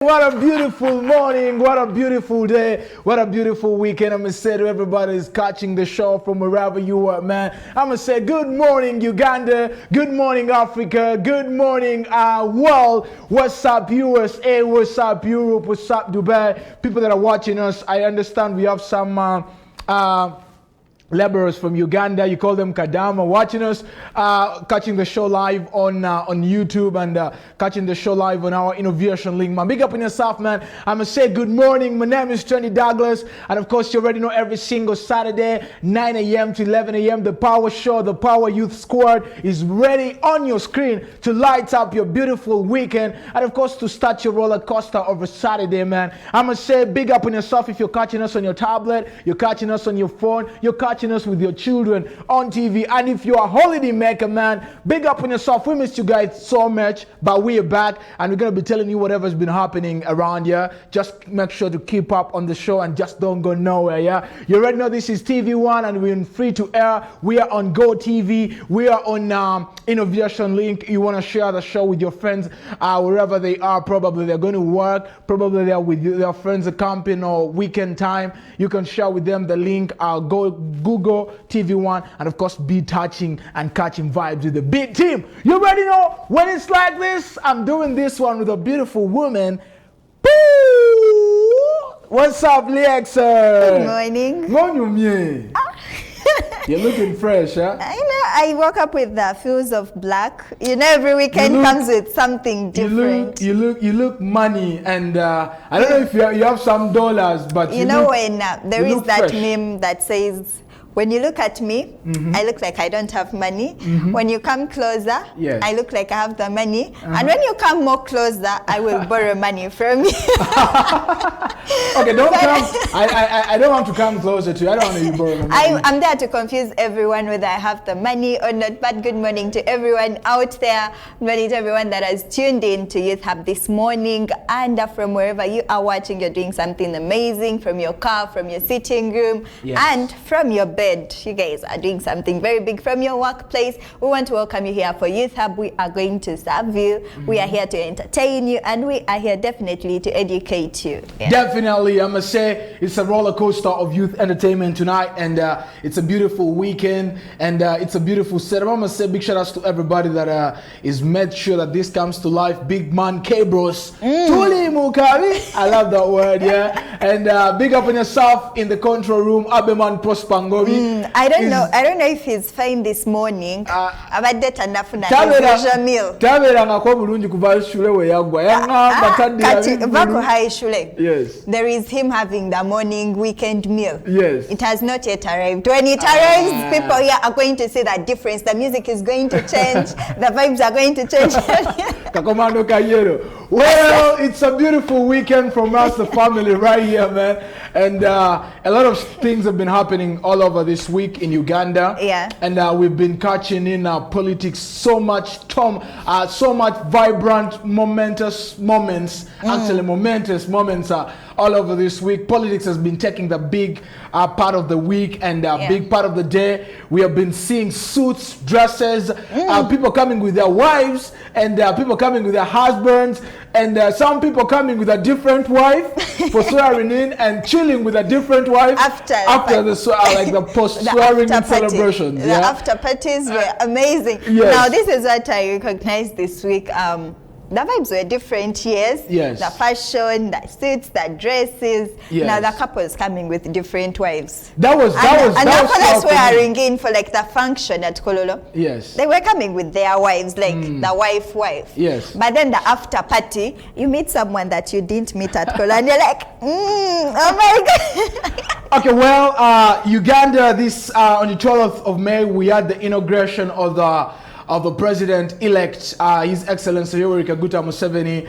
What a beautiful morning, what a beautiful day, what a beautiful weekend. I'm going to say to everybody who's catching the show from wherever you are, man. I'm going to say good morning, Uganda. Good morning, Africa. Good morning, world. What's up, USA? What's up, Europe? What's up, Dubai? People that are watching us, I understand we have some laborers from Uganda, you call them Kadama, watching us, catching the show live on YouTube and catching the show live on our innovation link. Man, big up on yourself, man. I'm gonna say good morning. My name is Tony Douglas, and of course, you already know every single Saturday, 9 a.m. to 11 a.m. The Power Show, the Power Youth Squad is ready on your screen to light up your beautiful weekend, and of course, to start your roller coaster of a Saturday, man. I'm gonna say big up on yourself if you're catching us on your tablet, you're catching us on your phone, you're catching us with your children on TV, and if you're a holiday maker, man, big up on yourself. We missed you guys so much, but we are back, and we're gonna be telling you whatever's been happening around here. Just make sure to keep up on the show and just don't go nowhere. Yeah, you already know this is TV1, and we're in free to air. We are on Go TV. We are on Innovation Link. You want to share the show with your friends wherever they are. Probably they're going to work. Probably they're with their friends camping or weekend time. You can share with them the link. Go Google TV1, and of course be touching and catching vibes with the big team. You already know when it's like this. I'm doing this one with a beautiful woman. Boo! What's up, Lexa? Good morning. Morning. You're looking fresh, huh? I know. I woke up with the feels of black. You know, every weekend comes with something different. You look money, and I don't know if you have some dollars, but you know when there is that meme that says, when you look at me, I look like I don't have money. When you come closer, I look like I have the money. And when you come more closer, I will borrow money from you. Okay, don't come. I don't want to come closer to you. I don't want to borrow money. I'm there to confuse everyone whether I have the money or not. But good morning to everyone out there. Good morning to everyone that has tuned in to Youth Hub this morning. And from wherever you are watching, you're doing something amazing, from your car, from your sitting room, and from your bed. You guys are doing something very big from your workplace. We want to welcome you here for Youth Hub. We are going to serve you. We are here to entertain you, and we are here definitely to educate you. Definitely, I must say it's a roller coaster of youth entertainment tonight, and it's a beautiful weekend, and it's a beautiful setup. I must say big shout outs to everybody that is made sure that this comes to life. Big man K-Bros, Tuli Mukavi, I love that word, yeah. And big up on yourself in the control room, Abeman Prospangovi. I don't know if he's fine this morning. Abadde enough na meal. Tabera ngako bulungi kuva shule we yagwa. Bako high shule. Yes. There is him having the morning weekend meal. Yes. It has not yet arrived. When it arrives, people here are going to see that difference. The music is going to change. The vibes are going to change. Kakomando Kayero. Well, it's a beautiful weekend from us, the family, right here, man. And a lot of things have been happening all over this week in Uganda. Yeah. And we've been catching in politics so much, so much vibrant, momentous moments. Actually, momentous moments all over this week. Politics has been taking the big part of the week and big part of the day. We have been seeing suits, dresses, people coming with their wives, and people coming with their husbands, and some people coming with a different wife for swearing in, and chilling with a different wife after the like the post swearing in celebrations. The after parties were amazing. Yes. Now this is what I recognized this week. The vibes were different, yes. The fashion, the suits, the dresses. Yes. Now the couples coming with different wives. That was swearing in for like the function at Kololo. Yes. They were coming with their wives, like the wife. Yes. But then the after party, you meet someone that you didn't meet at Kololo, and you're like, oh my God. Okay, well, Uganda, this on the 12th of May, we had the inauguration of the president-elect, His Excellency Yoweri Kaguta Museveni,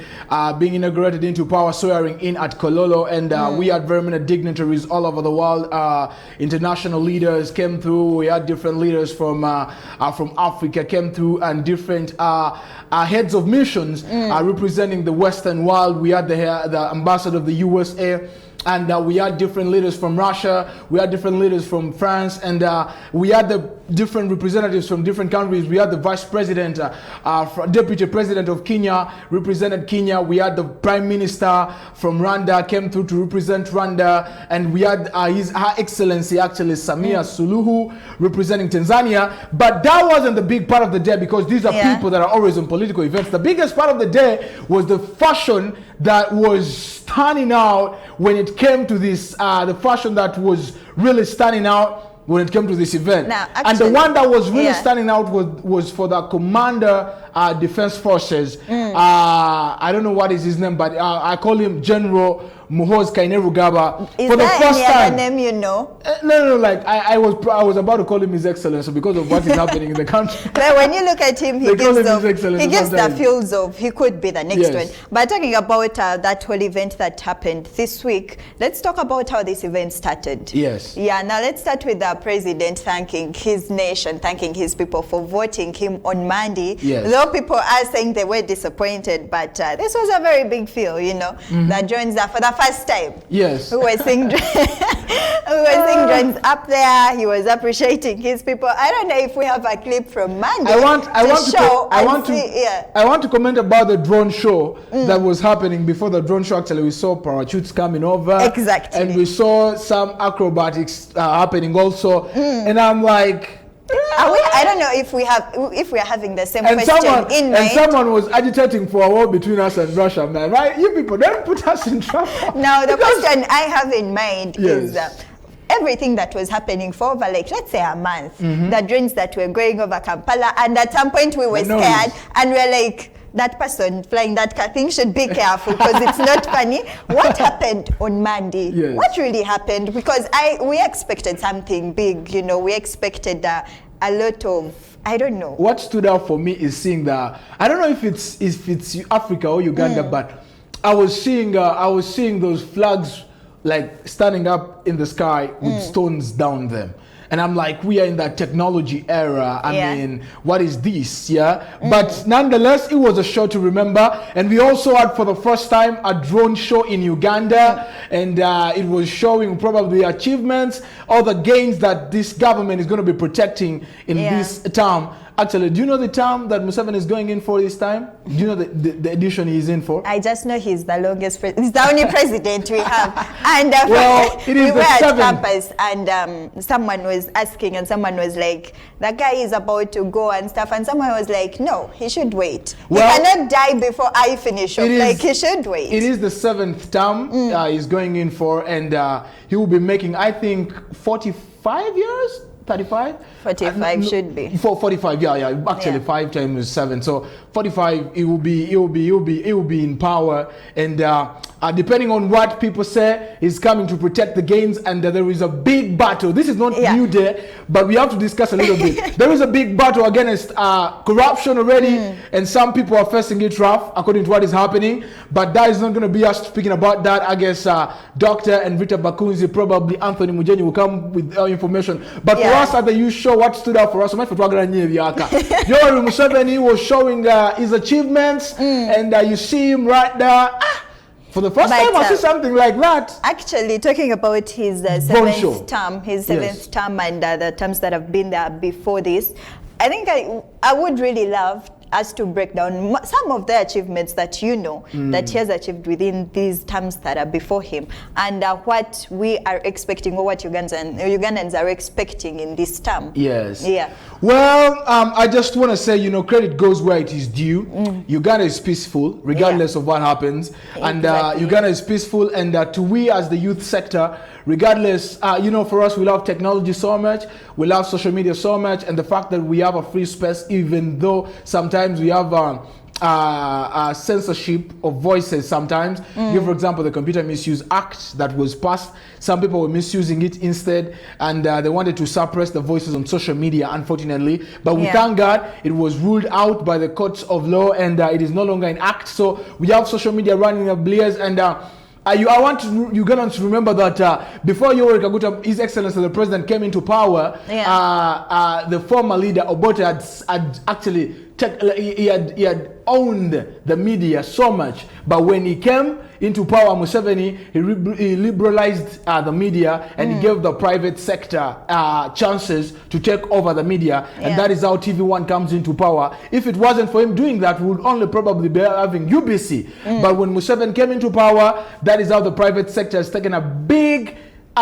being inaugurated into power, swearing in at Kololo, and we had very many dignitaries all over the world. International leaders came through. We had different leaders from Africa came through, and different heads of missions representing the Western world. We had the ambassador of the USA. and we had different leaders from Russia, we had different leaders from France, and we had the different representatives from different countries. We had the vice president, deputy president of Kenya represented Kenya. We had the prime minister from Rwanda came through to represent Rwanda, and we had Her Excellency actually Samia Suluhu representing Tanzania. But that wasn't the big part of the day, because these are people that are always on political events. The biggest part of the day was the fashion that was standing out when it came to this, the fashion that was really standing out when it came to this event. Now, actually, and the one that was really standing out was for the Commander Defense Forces. I don't know what is his name, but I call him General Muhoozi Kainerugaba. Is for the there first any time. other name you know? No, like I was about to call him His Excellency because of what is happening in the country. But when you look at him, he gives the sometimes. feels of he could be the next Yes. one. But talking about that whole event that happened this week, let's talk about how this event started. Yes. Yeah, now let's start with the president thanking his nation, thanking his people for voting him on Monday. Yes. Though people are saying they were disappointed, but this was a very big feel, you know, that joins for the first time. Yes. We were seeing Jones up there. He was appreciating his people. I don't know if we have a clip from Monday. I want to comment about the drone show that was happening before the drone show. Actually, we saw parachutes coming over. Exactly. And we saw some acrobatics happening also. And I'm like, I don't know if we are having the same and question in mind. And someone was agitating for a war between us and Russia, man. Right? You people don't put us in trouble. Now the question I have in mind is Yes. everything that was happening for over, like, let's say a month, the drones that were going over Kampala, and at some point we were scared and we're like, that person flying that car thing should be careful because it's not funny. What happened on Monday? Yes. What really happened? Because we expected something big, you know, we expected a lot of, I don't know. What stood out for me is seeing I don't know if it's Africa or Uganda, but I was seeing those flags like standing up in the sky with stones down them. And I'm like, we are in that technology era. I mean, what is this? Yeah. But nonetheless, it was a show to remember. And we also had for the first time a drone show in Uganda. And it was showing probably achievements, all the gains that this government is going to be protecting in this term. Actually, do you know the term that Museveni is going in for this time? Do you know the edition he's in for? I just know he's the longest he's the only president we have. And well, it is we were at seventh. campus, and someone was asking, and someone was like, the guy is about to go and stuff, and someone was like, no, he should wait. Well, he cannot die before I finish off. Like, he should wait. It is the 7th term he's going in for, and he will be making, I think, 45 years? 35? 45 should be. 45, yeah. Actually, 5 times 7. So 45, it will be in power. And depending on what people say, he's coming to protect the gains. And there is a big battle. This is not new day, but we have to discuss a little bit. There is a big battle against corruption already, and some people are facing it rough according to what is happening. But that is not going to be us speaking about that. I guess Dr. and Rita Bakunzi, probably Anthony Mujeni will come with information. But for us at the youth show, what stood out for us, Yoweri Museveni was showing his achievements, and you see him right there. For the first time, I see something like that. Actually, talking about his 7th term, term, and the terms that have been there before this, I think I would really love us to break down some of the achievements that you know that he has achieved within these terms that are before him, and what we are expecting, or what Ugandans are expecting in this term. Yes. Yeah. Well, I just want to say, you know, credit goes where it is due. Uganda is peaceful, regardless of what happens. And Uganda is peaceful, and to we as the youth sector, regardless, you know, for us, we love technology so much, we love social media so much, and the fact that we have a free space, even though sometimes we have censorship of voices sometimes. Give, for example, the Computer Misuse Act that was passed. Some people were misusing it instead, and they wanted to suppress the voices on social media, unfortunately. But we thank God it was ruled out by the courts of law, and it is no longer an act. So we have social media running a blaze, and I want Ugandans to remember that before Yoweri Kaguta, His Excellency the President, came into power, the former leader Obote had actually he had owned the media so much, but when he came into power, Museveni, he liberalized the media, and he gave the private sector chances to take over the media, and that is how TV1 comes into power. If it wasn't for him doing that, we would only probably be having UBC. But when Museveni came into power, that is how the private sector has taken a big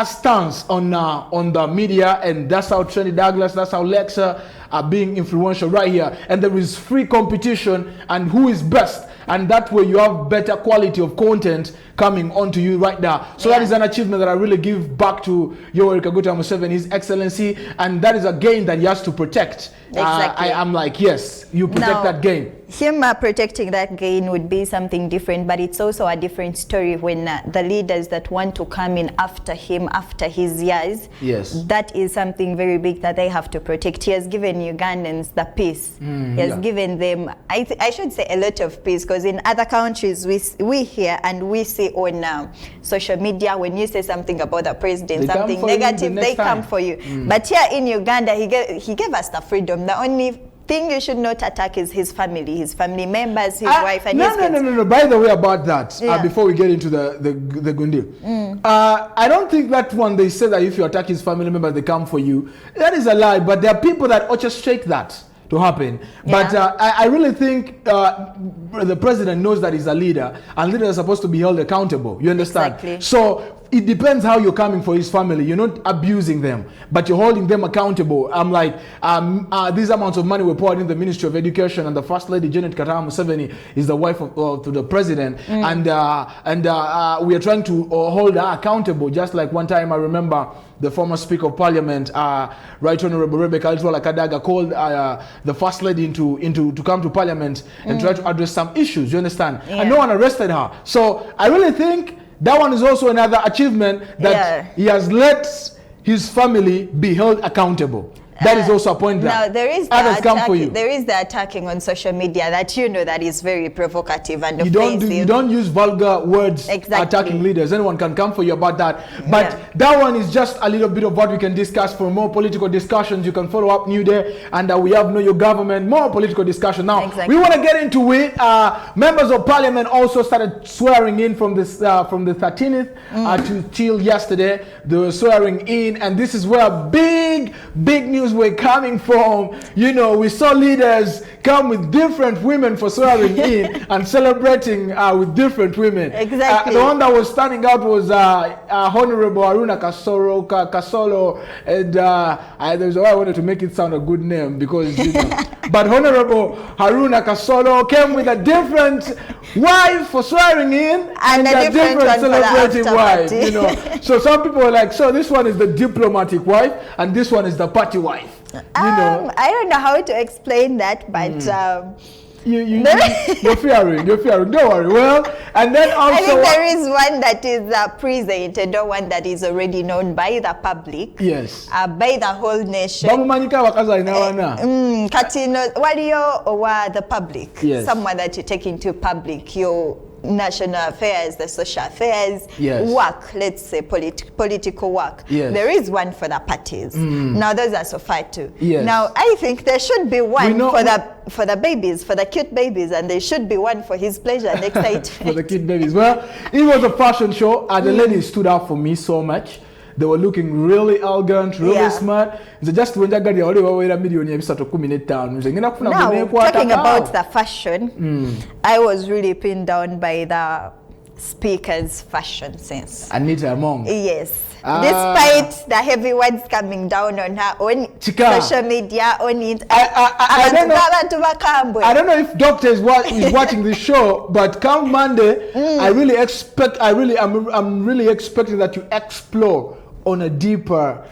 stance on the media, and that's how Trendy Douglas, that's how Lexa are being influential right here. And there is free competition, and who is best, and that way you have better quality of content coming onto you right now. So that is an achievement that I really give back to Yoweri Kaguta Museveni, His Excellency, and that is a gain that he has to protect. Exactly. I'm like, yes, you protect that gain. Him protecting that gain would be something different, but it's also a different story when the leaders that want to come in after him, after his years, that is something very big that they have to protect. He has given Ugandans the peace. He has given them, I should say, a lot of peace, because in other countries we hear and we see on social media, when you say something about the president, something negative, they come for you. But here in Uganda, he gave us the freedom. The only thing you should not attack is his family members, his wife, and his kids. No. By the way, about that, before we get into the Gundi, I don't think that one they say that if you attack his family members, they come for you. That is a lie. But there are people that orchestrate that to happen. But I really think the president knows that he's a leader, and leaders are supposed to be held accountable. You understand? Exactly. So it depends how you're coming for his family. You're not abusing them, but you're holding them accountable. I'm like, these amounts of money were poured in the Ministry of Education, and the First Lady Janet Kataha Museveni is the wife of to the president, and we are trying to hold her accountable. Just like one time, I remember the former Speaker of Parliament, Right Honorable Rebecca Alitwala Kadaga, called the First Lady to come to Parliament and try to address some issues. You understand? And no one arrested her. So I really think that one is also another achievement that he has let his family be held accountable. That is also a point that there is others come for you. There is the attacking on social media that that is very provocative and offensive. You don't use vulgar words attacking leaders. Anyone can come for you about that. But that one is just a little bit of what we can discuss. For more political discussions, you can follow up New Day, and we have Know Your Government, more political discussion. Now, we want to get into it. Members of Parliament also started swearing in from the 13th till yesterday. They were swearing in, and this is where big news were coming from. You know, we saw leaders come with different women for swearing in and celebrating with different women. Exactly. The one that was standing out was Honorable Haruna Kasolo, and there's a way I wanted to make it sound a good name because, but Honorable Haruna Kasolo came with a different wife for swearing in and a different celebrating wife. So some people were like, so this one is the diplomatic wife and this one is the party wife. I don't know how to explain that, but you're fearing. Don't worry. Well, and then also I think there is one that is presented, or one that is already known by the public. Yes. By the whole nation. Katino, waliyo or the public. Yes. Someone that you take into public, your national affairs, the social affairs, work, let's say political work. Yes. There is one for the parties. Now those are so far too. Yes. Now I think there should be one for the babies, for the cute babies, and there should be one for his pleasure and excitement. For the cute babies. Well, it was a fashion show, and the ladies stood out for me so much. They were looking really elegant, really smart. Just when they got the Now, talking about the fashion, I was really pinned down by the speaker's fashion sense. Anita Among. Yes. Despite the heavy words coming down on her on social media, on it. I don't know if Doctor is watching this show, but come Monday, I'm really expecting that you explore on a deeper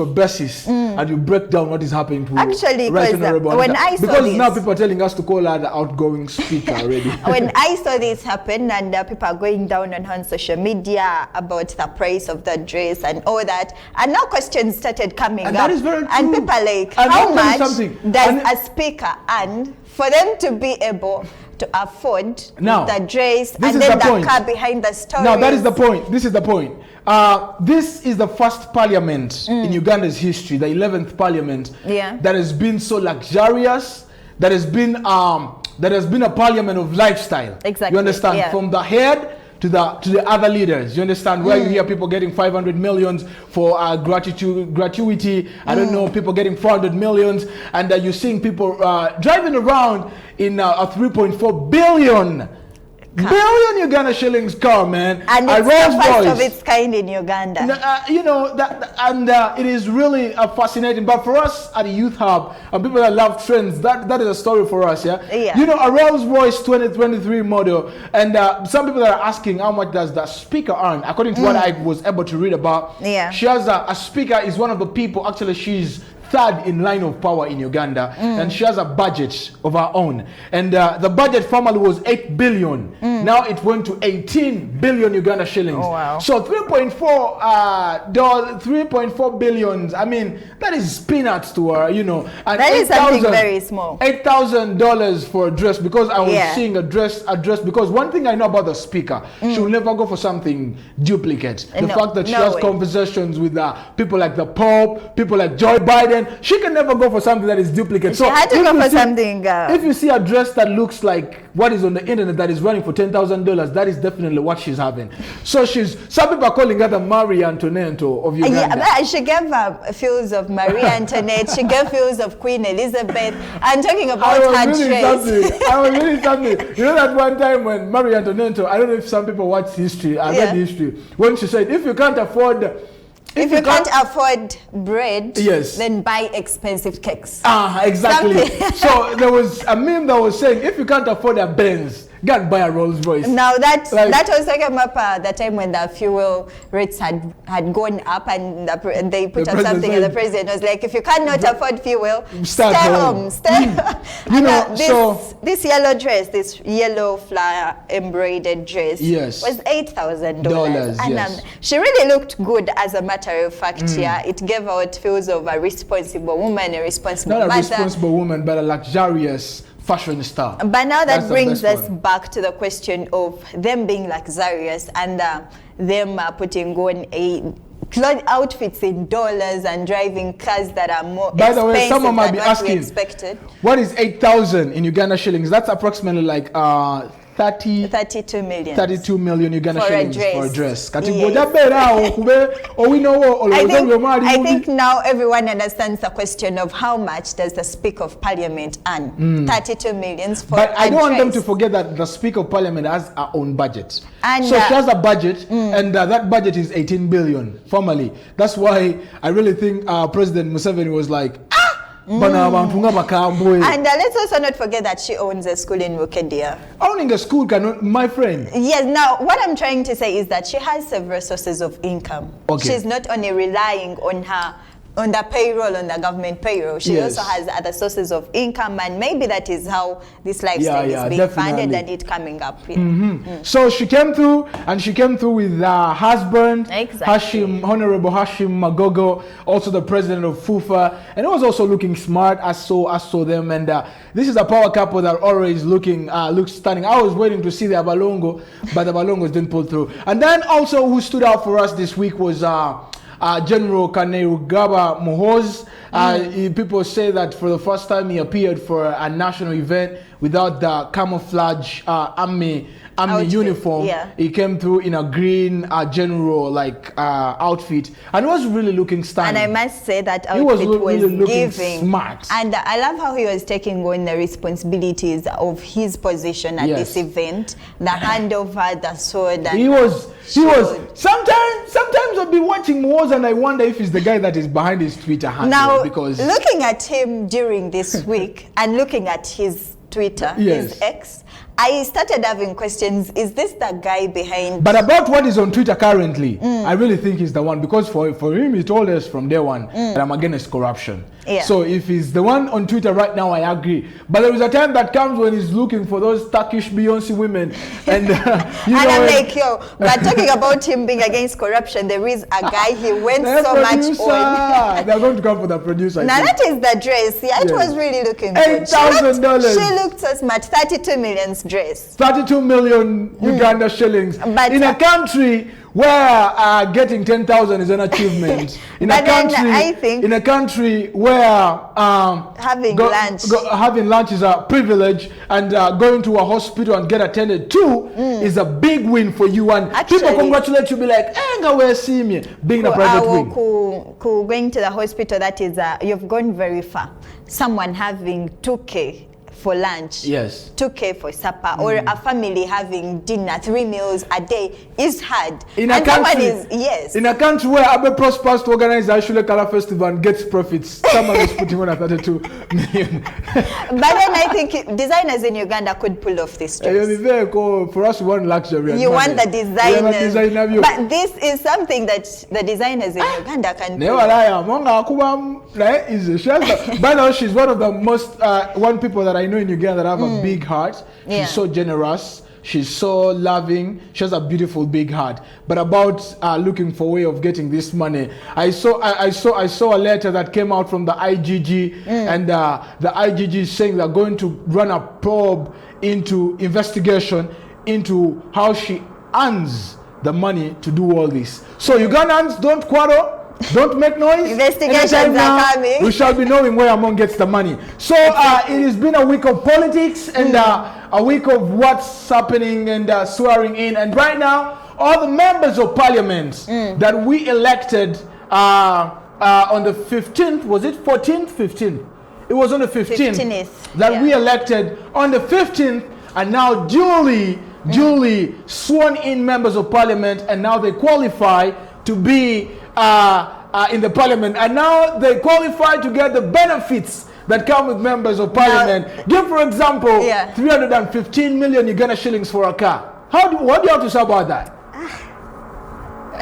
basis, and you break down what is happening to actually, right when I saw because this, now people are telling us to call her the outgoing speaker already. When I saw this happen, and people are going down on social media about the price of the dress and all that, and now questions started coming and up, that is very true. And people are like, and how much does a speaker earn for them to be able to afford the dress and then the car behind the story? Now that is the point. This is the point. This is the first parliament in Uganda's history, the 11th parliament, that has been so luxurious, that has been a parliament of lifestyle. Exactly. You understand? Yeah. From the head to the other leaders. You understand? Where you hear people getting 500 millions for gratuity. I don't know, people getting 400 millions, and you're seeing people driving around in a 3.4 billion Uganda shillings car, man. And it's the first of its kind in Uganda. You know, it is really fascinating. But for us at the Youth Hub, and people that love trends, that is a story for us, yeah? You know, a Rolls Royce 2023 model, and some people that are asking how much does that speaker earn? According to what I was able to read about, she has a speaker, is one of the people, actually she's third in line of power in Uganda, and she has a budget of her own, and the budget formerly was 8 billion. Now it went to 18 billion Uganda shillings. Oh, wow. So 3.4 billions, I mean, that is peanuts to her, you know. And that is something very small. $8,000 for a dress, because I was seeing a dress, because one thing I know about the speaker, she will never go for something duplicate. The fact that she has conversations with people like the Pope, people like Joe Biden, she can never go for something that is duplicate. She had to go for something. If you see a dress that looks like what is on the internet that is running for $10,000, that is definitely what she's having. So some people are calling her the Marie Antoinette of Uganda. Yeah, but she gave feels of Marie Antoinette. She gave feels of Queen Elizabeth. And talking about her dress. I was really something. You know that one time when Marie Antoinette, I don't know if some people watch history, I read history, when she said, if you can't afford bread, then buy expensive cakes. Exactly. So there was a meme that was saying, if you can't afford a Benz, go and buy a Rolls Royce. Now that was talking about the time when the fuel rates had gone up, and they put up something, and the president was like, if you cannot afford fuel, stay home. You know, this yellow dress, this yellow flower embroidered dress, was $8,000. And she really looked good, as a matter of fact. It gave out feels of a responsible woman, a responsible mother. Not a responsible woman, but a luxurious fashion star. But now that brings us back to the question of them being luxurious, and them putting on outfits in dollars and driving cars that are more expensive. By the way, someone might be asking, what is 8,000 in Uganda shillings? That's approximately like 32 million. 32 million Uganda shillings for a dress. I think now everyone understands the question of how much does the Speaker of Parliament earn. 32 million for But I don't want them to forget that the Speaker of Parliament has her own budget. And so she has a budget, and that budget is 18 billion formally. That's why I really think President Museveni was like, And let's also not forget that she owns a school in Mukedia. Owning a school cannot, my friend. Yes, now what I'm trying to say is that she has several sources of income. She's not only relying on the payroll, on the government payroll. She also has other sources of income, and maybe that is how this lifestyle is being funded and it coming up. So she came through, and she came through with her husband, Honorable Hashim Magogo, also the president of FUFA, and it was also looking smart. I saw them, and this is a power couple that always looks stunning. I was waiting to see the Abalongo, but the Abalongos didn't pull through. And then also who stood out for us this week was General Kainerugaba Muhoozi. People say that for the first time he appeared for a national event without the camouflage army uniform. He came through in a green general outfit, and it was really looking stunning. And I must say that outfit was really giving smart. And I love how he was taking on the responsibilities of his position at this event, the handover, the sword. And he was. Sometimes I'll be watching Muhoozi and I wonder if he's the guy that is behind his Twitter handle. Now, looking at him during this week and looking at his Twitter, his X, I started having questions. Is this the guy behind? But about what is on Twitter currently, I really think he's the one, because for him, he told us from day one that I'm against corruption. So if he's the one on Twitter right now, I agree. But there is a time that comes when he's looking for those Turkish Beyonce women, and I'm like, but talking about him being against corruption, there is a guy he went so much on. They're going to come for the producer. Now that is the dress. It was really looking good. $8,000. She looked so smart. 32 million dress. 32 million Uganda shillings. But, in a country where getting 10,000 is an achievement. In a country where having lunch is a privilege, and going to a hospital and get attended to is a big win for you. And actually, people congratulate you, be like, "Where see me?" Being a private win. Going to the hospital, that is, you've gone very far. Someone having 2K for lunch, yes, 2K for supper, or a family having dinner, 3 meals a day is hard. In a country where Abe prospers to organize the Ashule Kala Festival and gets profits, someone is putting on a 32 million. But then I think designers in Uganda could pull off this dress. For us, we want luxury. You want the designers. But this is something that the designers in Uganda can do. By the way, she's one of the most, one people that I know in Uganda that have a big heart. She's so generous. She's so loving. She has a beautiful big heart. But about looking for a way of getting this money, I saw a letter that came out from the IGG, and the IGG is saying they're going to run a probe into investigation into how she earns the money to do all this. So Ugandans, don't quarrel. Don't make noise. Investigations are coming. We shall be knowing where Amon gets the money. So it has been a week of politics and a week of what's happening and swearing in. And right now, all the members of parliament that we elected on the 15th, was it 14th? 15th. It was on the 15th that we elected on the 15th, and now duly sworn in members of parliament, and now they qualify to be in the parliament, and now they qualify to get the benefits that come with members of parliament. Give, for example, 315 million Uganda shillings for a car. What do you have to say about that?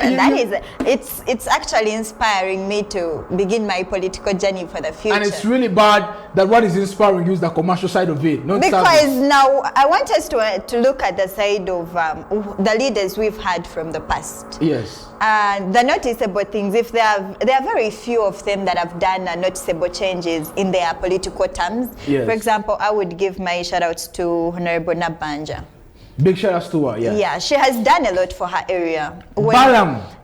It's actually inspiring me to begin my political journey for the future. And it's really bad that what is inspiring you is the commercial side of it, not because service. Now I want us to look at the side of the leaders we've had from the past. Yes. The noticeable things, if there are very few of them that have done noticeable changes in their political terms. Yes. For example, I would give my shout outs to Honorable Nabanja. Big shout outs to her, yeah. Yeah, she has done a lot for her area.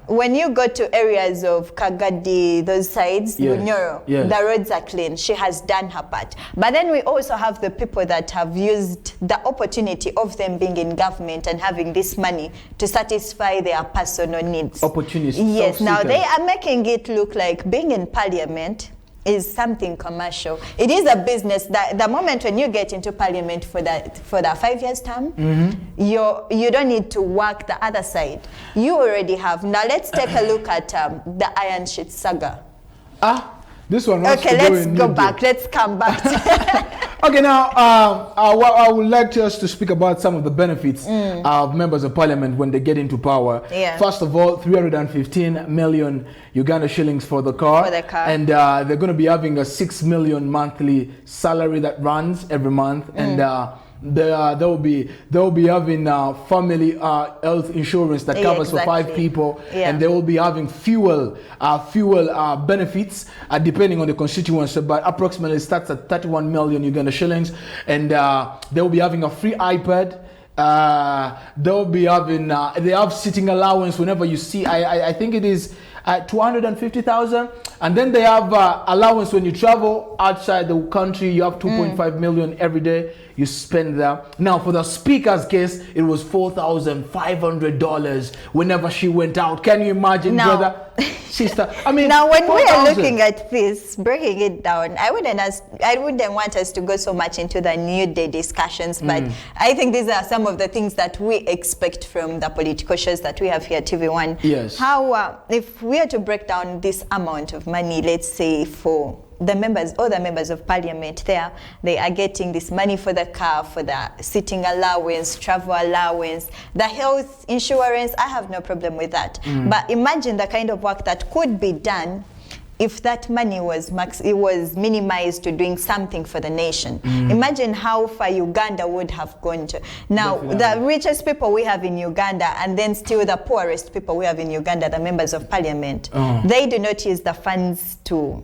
When you go to areas of Kagadi, those sides, Bunyoro, the roads are clean. She has done her part. But then we also have the people that have used the opportunity of them being in government and having this money to satisfy their personal needs. Opportunities. Yes, now they are making it look like being in parliament is something commercial. It is a business. That the moment when you get into parliament for the 5 years term, you don't need to work the other side. You already have. Now let's take a look at the Iron Sheet saga. This one wants okay, let's go back. Let's come back. Okay, now I would like us to speak about some of the benefits of members of parliament when they get into power. Yeah. First of all, 315 million Uganda shillings for the car. And they're going to be having a 6 million monthly salary that runs every month. And they'll be having family health insurance that covers for 5 people, and they will be having fuel benefits depending on the constituency, but approximately starts at 31 million Uganda shillings, and they'll be having a free iPad. They'll be having they have sitting allowance whenever you see. I think it is 250,000, and then they have allowance when you travel outside the country. You have 2.5 million every day you spend there. Now for the speaker's case, it was $4,500 whenever she went out. Can you imagine, brother, sister? I mean, now when we are looking at this, breaking it down, I wouldn't want us to go so much into the New Day discussions, but I think these are some of the things that we expect from the political shows that we have here at TV1. Yes. How, if we are to break down this amount of money, let's say for the members, all the members of parliament there, they are getting this money for the car, for the sitting allowance, travel allowance, the health insurance. I have no problem with that. But imagine the kind of work that could be done if that money was minimized to doing something for the nation. Imagine how far Uganda would have gone to. Now, the richest people we have in Uganda, and then still the poorest people we have in Uganda, the members of parliament, they do not use the funds to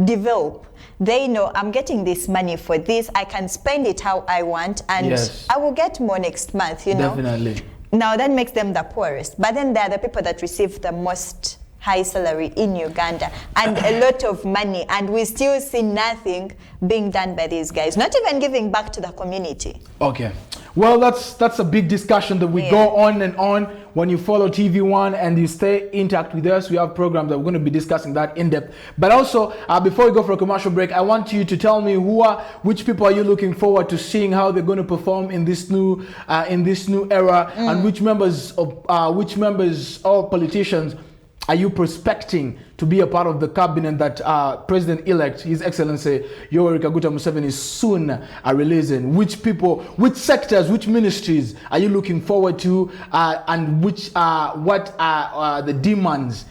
develop. They know I'm getting this money for this. I can spend it how I want, and I will get more next month. You know. Definitely. Now that makes them the poorest, but then there are the people that receive the most high salary in Uganda and a lot of money, and we still see nothing being done by these guys, not even giving back to the community. Okay, well, that's a big discussion that we go on and on. When you follow TV1 and you stay intact with us, we have programs that we're going to be discussing that in depth. But also, before we go for a commercial break, I want you to tell me which people are you looking forward to seeing how they're going to perform in this new era, and which members or politicians are you prospecting to be a part of the cabinet that President-elect, His Excellency Yoweri Kaguta Museveni, is soon releasing? Which people, which sectors, which ministries are you looking forward to, and what are the demands?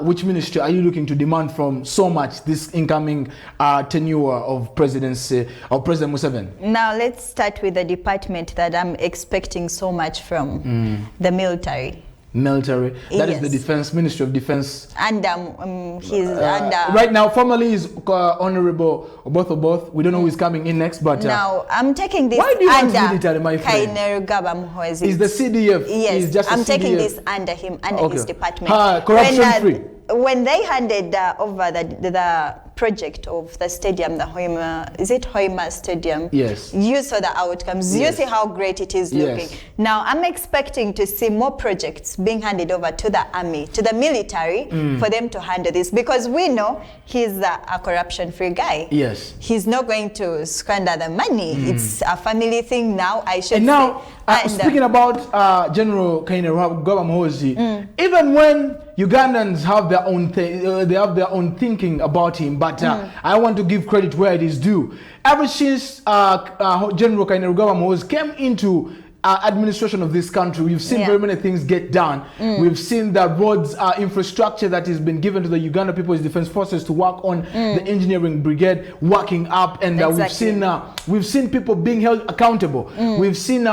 Which ministry are you looking to demand from so much this incoming tenure of President Museveni? Now let's start with the department that I'm expecting so much from, the military. That is the defense, Ministry of Defense. And he's under right now formally is Honorable both. We don't know who is coming in next, but now I'm taking this. Why do you want military, my friend? Is the CDF? Yes, just I'm taking CDF. this under him, under his department. Corruption free. When they handed over the project of the stadium, the Hoima Stadium? Yes. You saw the outcomes. Yes. You see how great it is looking. Yes. Now I'm expecting to see more projects being handed over to the army, to the military, for them to handle this, because we know he's a corruption-free guy. Yes. He's not going to squander the money. It's a family thing now, I should and now, say. Speaking about General Kainerugaba Muhoozi, even when Ugandans have their own they have their own thinking about him, but I want to give credit where it is due. Ever since General Kainerugaba Muhoozi came into administration of this country, we've seen very many things get done. We've seen the roads infrastructure that has been given to the Uganda People's Defense Forces to work on the engineering brigade working up, and we've seen people being held accountable. We've seen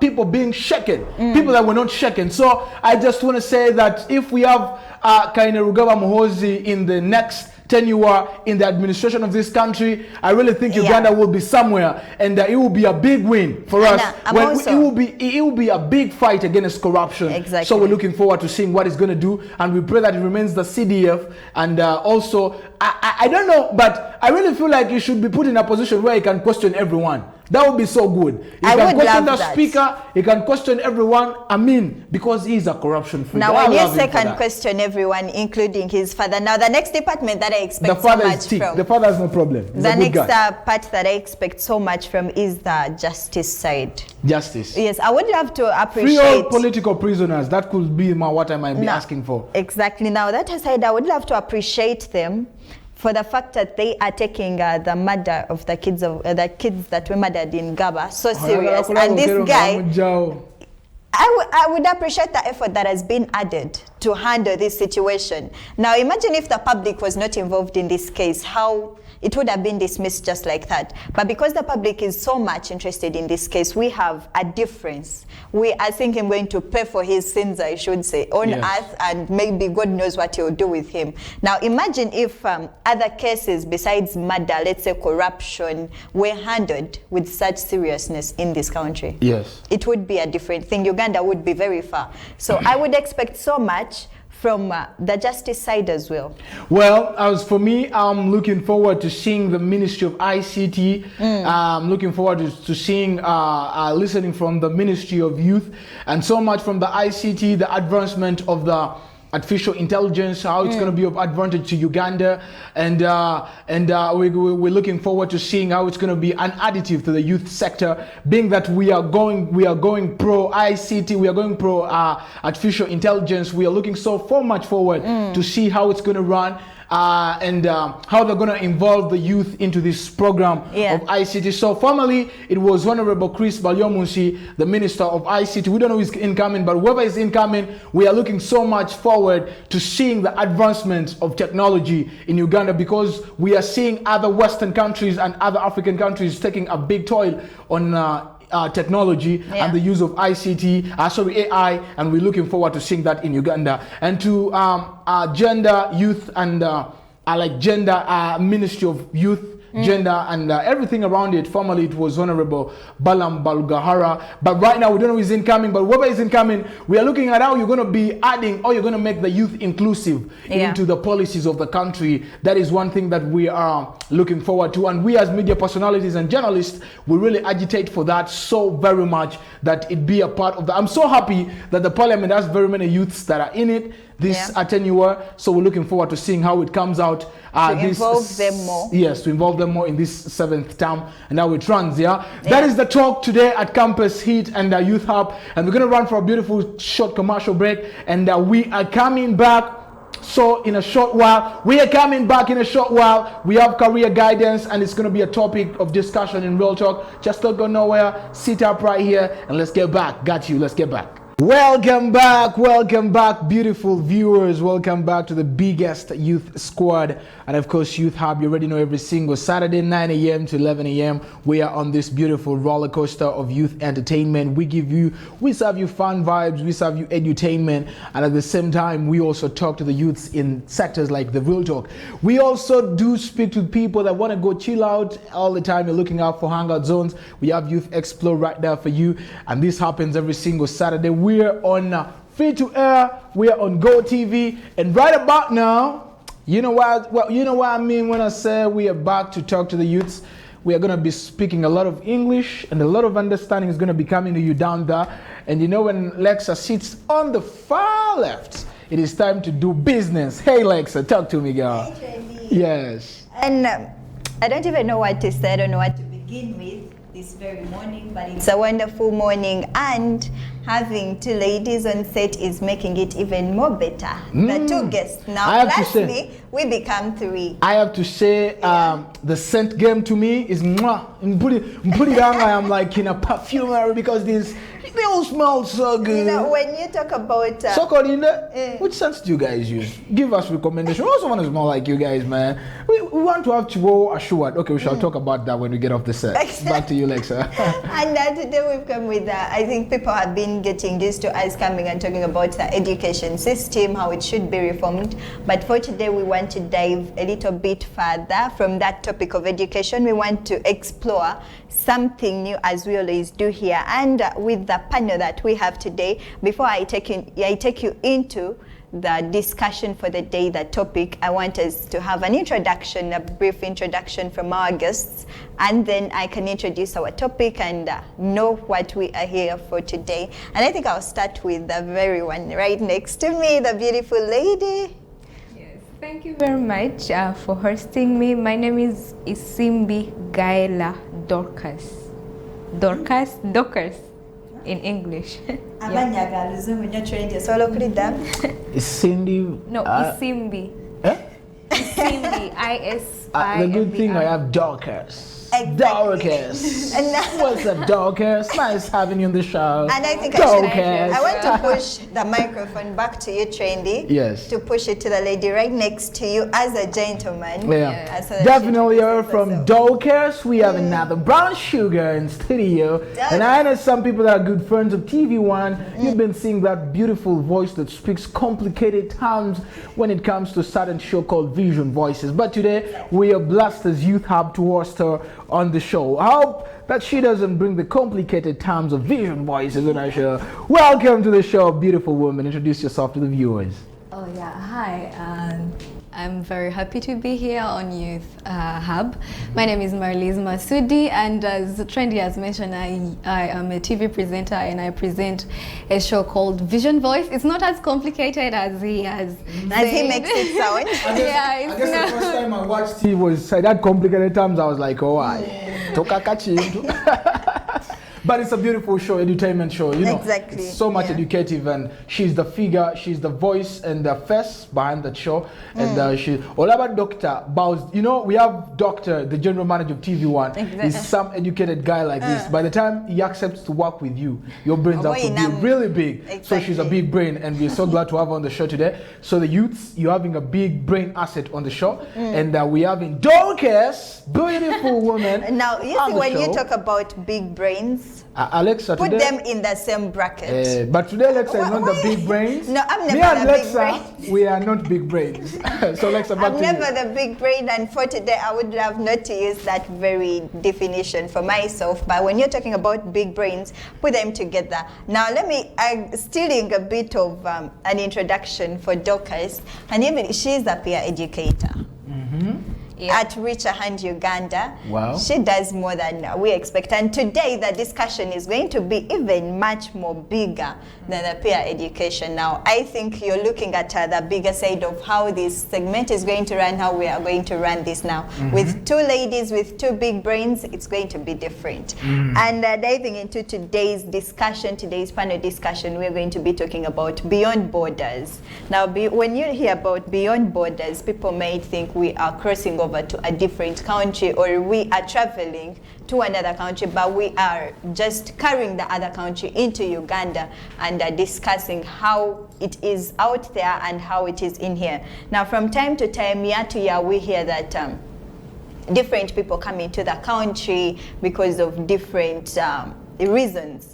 people being shaken, people that were not shaken. So I just want to say that if we have Kainerugaba Muhoozi in the next tenure in the administration of this country, I really think Uganda will be somewhere, and it will be a big win for us. It will be a big fight against corruption. Exactly. So we're looking forward to seeing what it's going to do, and we pray that it remains the CDF. And also, I don't know, but I really feel like you should be put in a position where you can question everyone. That would be so good. You can question the speaker, you can question everyone. I mean, because he's a corruption free. Now, when you say can question everyone, including his father. Now, the next department that I expect so much from. The father has no problem. The next part that I expect so much from is the justice side. Justice. Yes, I would love to appreciate. Free all political prisoners. That could be what I might be asking for. Exactly. Now, that aside, I would love to appreciate them for the fact that they are taking the murder of the kids that were murdered in Gaba so serious. And this guy, I would appreciate the effort that has been added to handle this situation. Now imagine if the public was not involved in this case, how it would have been dismissed just like that. But because the public is so much interested in this case, we have a difference. We are thinking going to pay for his sins, I should say, on earth, and maybe God knows what he'll do with him. Now imagine if other cases besides murder, let's say corruption, were handled with such seriousness in this country. Yes. It would be a different thing. Uganda would be very far. So I would expect so much from the justice side as well. Well, as for me, I'm looking forward to seeing the Ministry of ICT. I'm looking forward to seeing, listening from the Ministry of Youth, and so much from the ICT, the advancement of the artificial intelligence, how it's going to be of advantage to Uganda, and we're looking forward to seeing how it's going to be an additive to the youth sector, being that we are going pro ICT, we are going pro artificial intelligence. We are looking so much forward to see how it's going to run. And how they're going to involve the youth into this program of ICT. So formally, it was Honorable Chris Balyomunsi, the Minister of ICT. We don't know who's incoming, but whoever is incoming, we are looking so much forward to seeing the advancement of technology in Uganda, because we are seeing other Western countries and other African countries taking a big toll on technology and the use of ICT, AI, and we're looking forward to seeing that in Uganda. And to gender, youth, and like gender, Ministry of Youth, gender, and everything around it. Formerly, it was Honorable Balam Balgahara. But right now, we don't know who's incoming. But whoever is incoming, we are looking at how you're going to be adding, or you're going to make the youth inclusive into the policies of the country. That is one thing that we are looking forward to. And we as media personalities and journalists, we really agitate for that so very much, that it be a part of that. I'm so happy that the parliament has very many youths that are in it this tenure. So we're looking forward to seeing how it comes out. To involve them more. Yes, to involve them more in this 7th term and how it runs. That is the talk today at Campus Heat and Youth Hub. And we're going to run for a beautiful short commercial break. And we are coming back. So in a short while, we are coming back in a short while. We have career guidance, and it's going to be a topic of discussion in Real Talk. Just don't go nowhere. Sit up right here and let's get back. Got you. Let's get back. Welcome back, beautiful viewers. Welcome back to the biggest youth squad, and of course Youth Hub. You already know, every single Saturday 9 a.m. to 11 a.m. we are on this beautiful roller coaster of youth entertainment. We serve you fun vibes, we serve you edutainment, and at the same time we also talk to the youths in sectors like the Real Talk. We also do speak to people that want to go chill out all the time. You're looking out for hangout zones. We have Youth Explore right there for you, and this happens every single Saturday. We're on free to air. We're on Go TV, and right about now, you know what I mean when I say we are back to talk to the youths. We are going to be speaking a lot of English, and a lot of understanding is going to be coming to you down there. And you know, when Lexa sits on the far left, it is time to do business. Hey Lexa, talk to me, girl. Hey, Trendy. Yes. And I don't even know what to say. I don't know what to begin with this very morning, but it's a wonderful morning, and having two ladies on set is making it even more better. The two guests now, plus me, we become three. I have to say, the scent game to me is mwah. Put it on, I am like in a perfumery, because they all smell so good. You know, when you talk about so Corinne, which scents do you guys use? Give us recommendation. We also want to smell like you guys, man. We want to have Chihuahua assured. Okay, we shall talk about that when we get off the set. Back to you, Lexa. And today we've come with, I think people have been getting used to us coming and talking about the education system, how it should be reformed. But for today, we want to dive a little bit further from that topic of education. We want to explore something new, as we always do here. And with the panel that we have today, before I take you into the discussion for the day, the topic, I want us to have an introduction, a brief introduction from our guests, and then I can introduce our topic and know what we are here for today. And I think I'll start with the very one right next to me, the beautiful lady. Yes, thank you very much for hosting me. My name is Isimbi Gaela Dorcas. Dorcas in English. Is Cindy? No, Isimbi. Isimbi, I-S-I-M-B-I. The good thing I have Dorcas. Exactly. Dorcas. What's up, Dorcas? Nice having you on the show. And I think Dorcas. I want to push the microphone back to you, Trendy. Yes. To push it to the lady right next to you as a gentleman. Yeah. So that Definitely she are from Dorcas. We have another brown sugar in studio. And I know some people that are good friends of TV1. You've been seeing that beautiful voice that speaks complicated terms when it comes to a certain show called Vision Voices. But today, we are blessed as Youth Hub to host her on the show. I hope that she doesn't bring the complicated terms of Vision Voices on our show. Welcome to the show, beautiful woman. Introduce yourself to the viewers. Oh yeah, hi. I'm very happy to be here on Youth Hub. My name is Marlies Masudi, and as Trendy has mentioned, I am a TV presenter, and I present a show called Vision Voice. It's not as complicated as he has. As he makes it sound. I guess the first time I watched TV was that complicated terms. I was like, oh, But it's a beautiful show, entertainment show, you know. Exactly. It's so much educative, and she's the figure, she's the voice and the face behind that show. And she, all about Dr. Bows, you know, we have Dr. the general manager of TV1. Exactly. Is some educated guy like this. By the time he accepts to work with you, your brains have to be really big. Exactly. So she's a big brain, and we're so glad to have her on the show today. So the youths, you're having a big brain asset on the show. And we're having Dorcas, beautiful woman. Now, you see, when you talk about big brains, Alexa Put today. them in the same bracket. But today Alexa is not the Why- big brains. No, I'm never Me and the big Alexa, brain. we are not big brains. So Alexa, back I'm to you. never the big brain, and for today I would love not to use that very definition for myself. But when you're talking about big brains, put them together. Now let me, stealing a bit of an introduction for Dorcas, and even she's a peer educator. At Reach a Hand Uganda. Wow. She does more than we expect. And today the discussion is going to be even much more bigger than the peer education. Now, I think you're looking at the bigger side of how this segment is going to run, how we are going to run this now. With two ladies with two big brains, it's going to be different. And diving into today's discussion, today's panel discussion, we're going to be talking about beyond borders. Now, when you hear about beyond borders, people may think we are crossing over to a different country, or we are traveling to another country, but we are just carrying the other country into Uganda and discussing how it is out there and how it is in here. Now, from time to time, year to year, we hear that different people come into the country because of different reasons.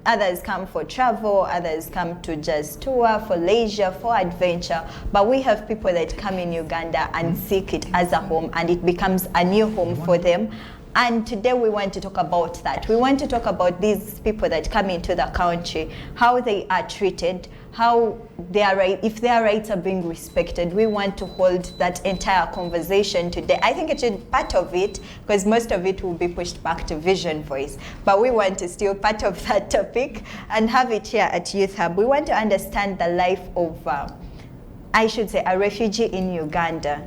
Others come for travel, others come to just tour, for leisure, for adventure. But we have people that come in Uganda and seek it as a home, and it becomes a new home for them. And today we want to talk about that. We want to talk about these people that come into the country, how they are treated, how their if their rights are being respected. We want to hold that entire conversation today. I think it should part of it, because most of it will be pushed back to Vision Voice. But we want to steal part of that topic and have it here at Youth Hub. We want to understand the life of, I should say, a refugee in Uganda.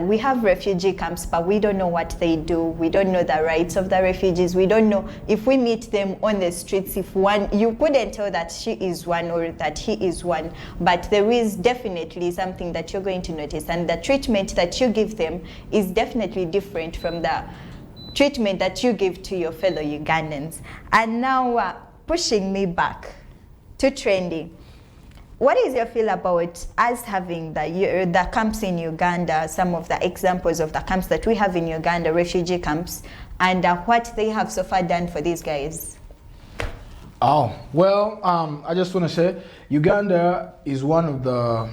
We have refugee camps, but we don't know what they do. We don't know the rights of the refugees. We don't know if we meet them on the streets, if one, you couldn't tell that she is one or that he is one, but there is definitely something that you're going to notice, and the treatment that you give them is definitely different from the treatment that you give to your fellow Ugandans. And now pushing me back to Trendy. What is your feel about us having the camps in Uganda, some of the examples of the camps that we have in Uganda, refugee camps, and what they have so far done for these guys? Oh, well, I just want to say Uganda is one of the,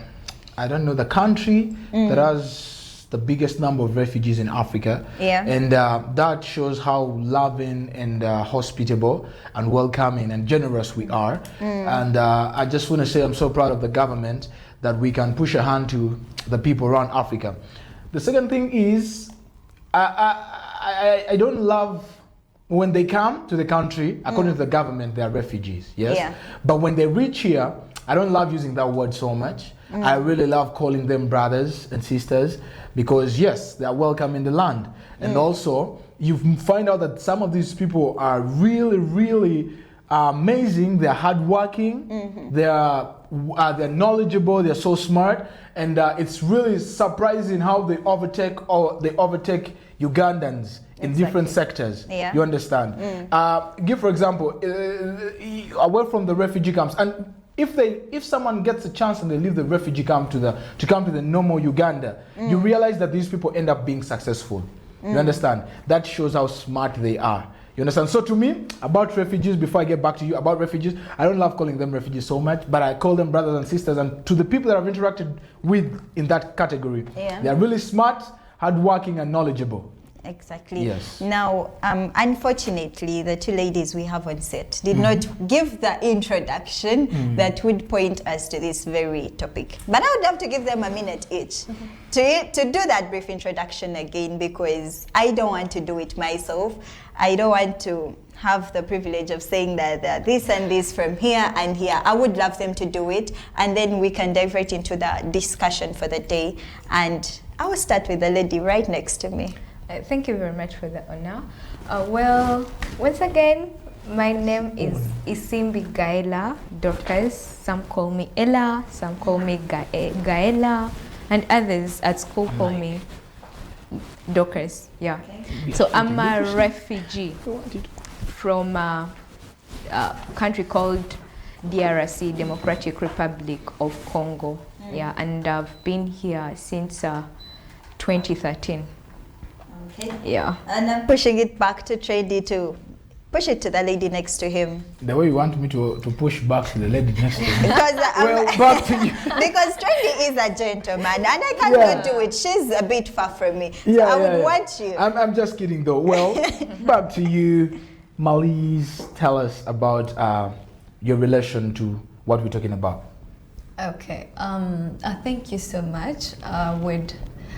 I don't know, the country that has the biggest number of refugees in Africa. Yeah. And that shows how loving and hospitable and welcoming and generous we are. And I just want to say I'm so proud of the government that we can push a hand to the people around Africa. The second thing is, I don't love when they come to the country, according to the government, they are refugees, yes? Yeah. But when they reach here, I don't love using that word so much. I really love calling them brothers and sisters, because yes, they are welcome in the land. And also, you find out that some of these people are really, really amazing. They're hardworking. They're knowledgeable. They're so smart, and it's really surprising how they overtake Ugandans in different sectors. Yeah. You understand? Give for example, away from the refugee camps, and if someone gets a chance and they leave the refugee camp to come to the normal Uganda, you realize that these people end up being successful. You understand? That shows how smart they are. You understand? So to me, about refugees, before I get back to you, about refugees, I don't love calling them refugees so much, but I call them brothers and sisters. And to the people that I've interacted with in that category, they are really smart, hardworking, and knowledgeable. Exactly. Yes. Now, unfortunately, the two ladies we have on set did not give the introduction that would point us to this very topic. But I would love to give them a minute each to do that brief introduction again, because I don't want to do it myself. I don't want to have the privilege of saying that this and this from here and here. I would love them to do it, and then we can divert into the discussion for the day. And I will start with the lady right next to me. Thank you very much for the honor. Well, once again, my name is Isimbi Gaela Dorcas. Some call me Ella, some call me Gaela, and others at school call me Dorcas. Yeah. Okay. So I'm a refugee from a country called DRC, Democratic Republic of Congo. Yeah, and I've been here since 2013. Okay. Yeah. And I'm pushing it back to Trendy to Push it to the lady next to him. The way you want me to push back to the lady next to me. Because Well, back to you. because Trendy is a gentleman and I cannot do it. She's a bit far from me. So I would want you. I'm just kidding though. Well, back to you, Malise. Tell us about your relation to what we're talking about. Okay, thank you so much.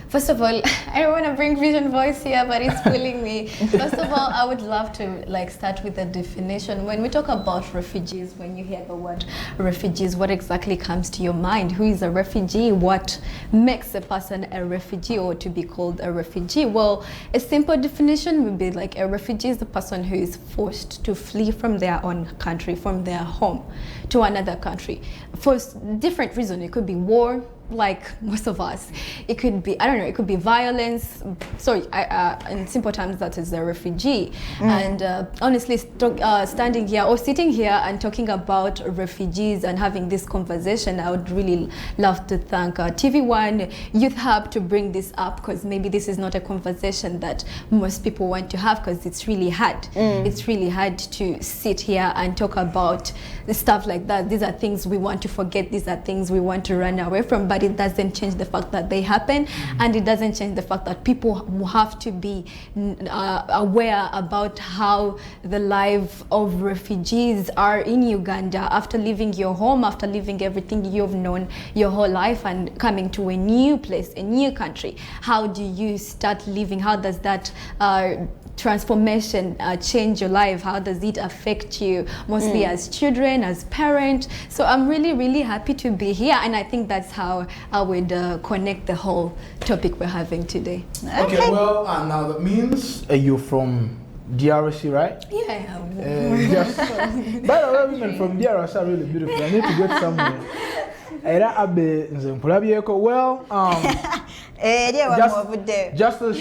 First of all, I don't want to bring Vision Voice here, but it's pulling me. First of all, I would love to start with a definition. When we talk about refugees, when you hear the word refugees, what exactly comes to your mind? Who is a refugee? What makes a person a refugee or to be called a refugee? Well, a simple definition would be like a refugee is the person who is forced to flee from their own country, from their home to another country for different reasons. It could be war, like most of us. It could be, I don't know, it could be violence. Sorry, in simple terms, that is a refugee. And honestly, standing here or sitting here and talking about refugees and having this conversation, I would really love to thank TV1 Youth Hub to bring this up, because maybe this is not a conversation that most people want to have, because it's really hard. It's really hard to sit here and talk about stuff like that. These are things we want to forget. These are things we want to run away from, but it doesn't change the fact that they happen, and it doesn't change the fact that people have to be aware about how the life of refugees are in Uganda after leaving your home, after leaving everything you've known your whole life and coming to a new place, a new country. How do you start living? How does that transformation change your life? How does it affect you, mostly as children, as parents? So I'm really, really happy to be here, and I think that's how I would connect the whole topic we're having today. Okay, well, now that means you're from DRC, right? Yeah. By the way, women from DRC are really beautiful. I need to get somewhere. Well, just as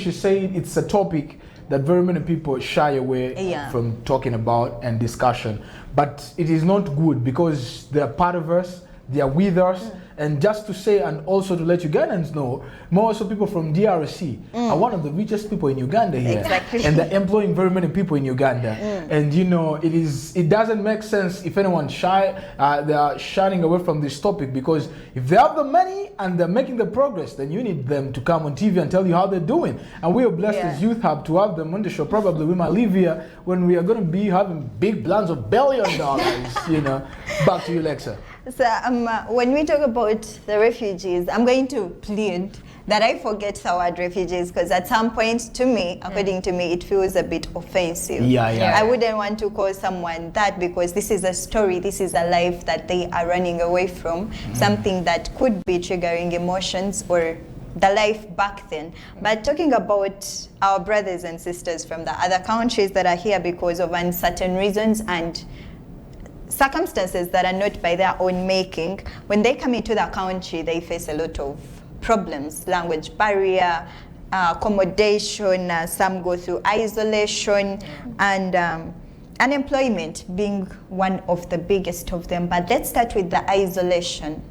she said, it's a topic that very many people shy away from talking about and discussion. But it is not good, because they are part of us, they are with us. And just to say, and also to let Ugandans know, more so people from DRC are one of the richest people in Uganda here. Exactly. And they're employing very many people in Uganda. And you know, it doesn't make sense if anyone's shy, they are shying away from this topic, because if they have the money and they're making the progress, then you need them to come on TV and tell you how they're doing. And we are blessed as Youth Hub to have them on the show. Probably we might live here when we are going to be having big plans of $1 billion, you know. Back to you, Lexa. So when we talk about the refugees, I'm going to plead that I forget the word refugees, because at some point, to me, according to me, it feels a bit offensive. I wouldn't want to call someone that, because this is a story, this is a life that they are running away from, something that could be triggering emotions or the life back then. But talking about our brothers and sisters from the other countries that are here because of uncertain reasons and circumstances that are not by their own making, when they come into the country, they face a lot of problems: language barrier, accommodation, some go through isolation, and unemployment being one of the biggest of them. But let's start with the isolation.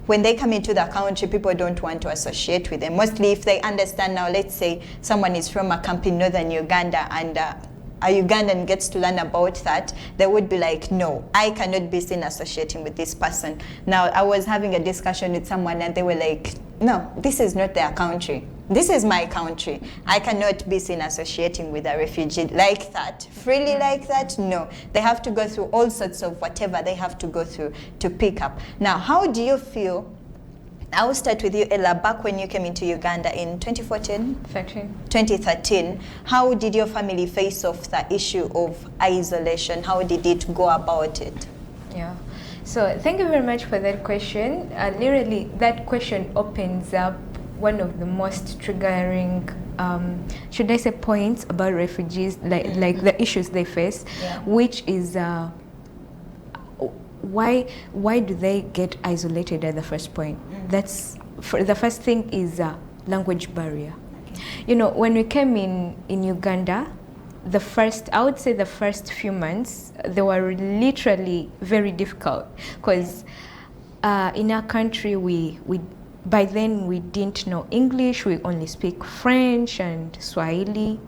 When they come into the country, people don't want to associate with them. Mostly if they understand now, let's say someone is from a camp in northern Uganda and a Ugandan gets to learn about that, they would be like, no, I cannot be seen associating with this person. Now, I was having a discussion with someone and they were like, no, this is not their country. This is my country. I cannot be seen associating with a refugee like that. Freely like that? No. They have to go through all sorts of whatever they have to go through to pick up. Now, how do you feel? I will start with you, Ella. Back when you came into Uganda in 2013, how did your family face off the issue of isolation? How did it go about it? Yeah. So thank you very much for that question. Literally, that question opens up one of the most triggering, should I say, points about refugees, like the issues they face, which is why do they get isolated at the first point? That's the first thing is language barrier. You know, when we came in Uganda, I would say the first few months, they were literally very difficult, because in our country by then we didn't know English. We only speak French and Swahili,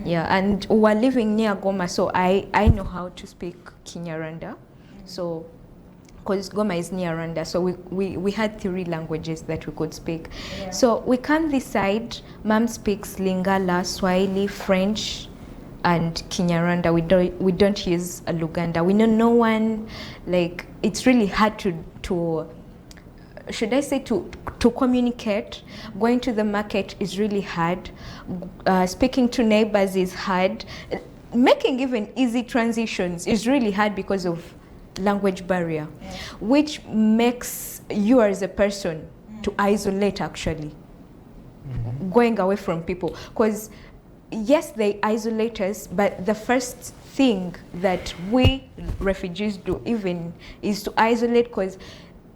Yeah, and we're living near Goma, so I know how to speak Kinyarwanda. So, because Goma is near Rwanda, so we had 3 languages that we could speak. Yeah. So we come this side, Mom speaks Lingala, Swahili, French, and Kinyarwanda. We don't use Luganda. We know no one. Like, it's really hard to should I say to communicate. Going to the market is really hard. Speaking to neighbors is hard. Making even easy transitions is really hard because of language barrier, which makes you as a person to isolate, actually, going away from people. Because yes, they isolate us, but the first thing that we refugees do even is to isolate, because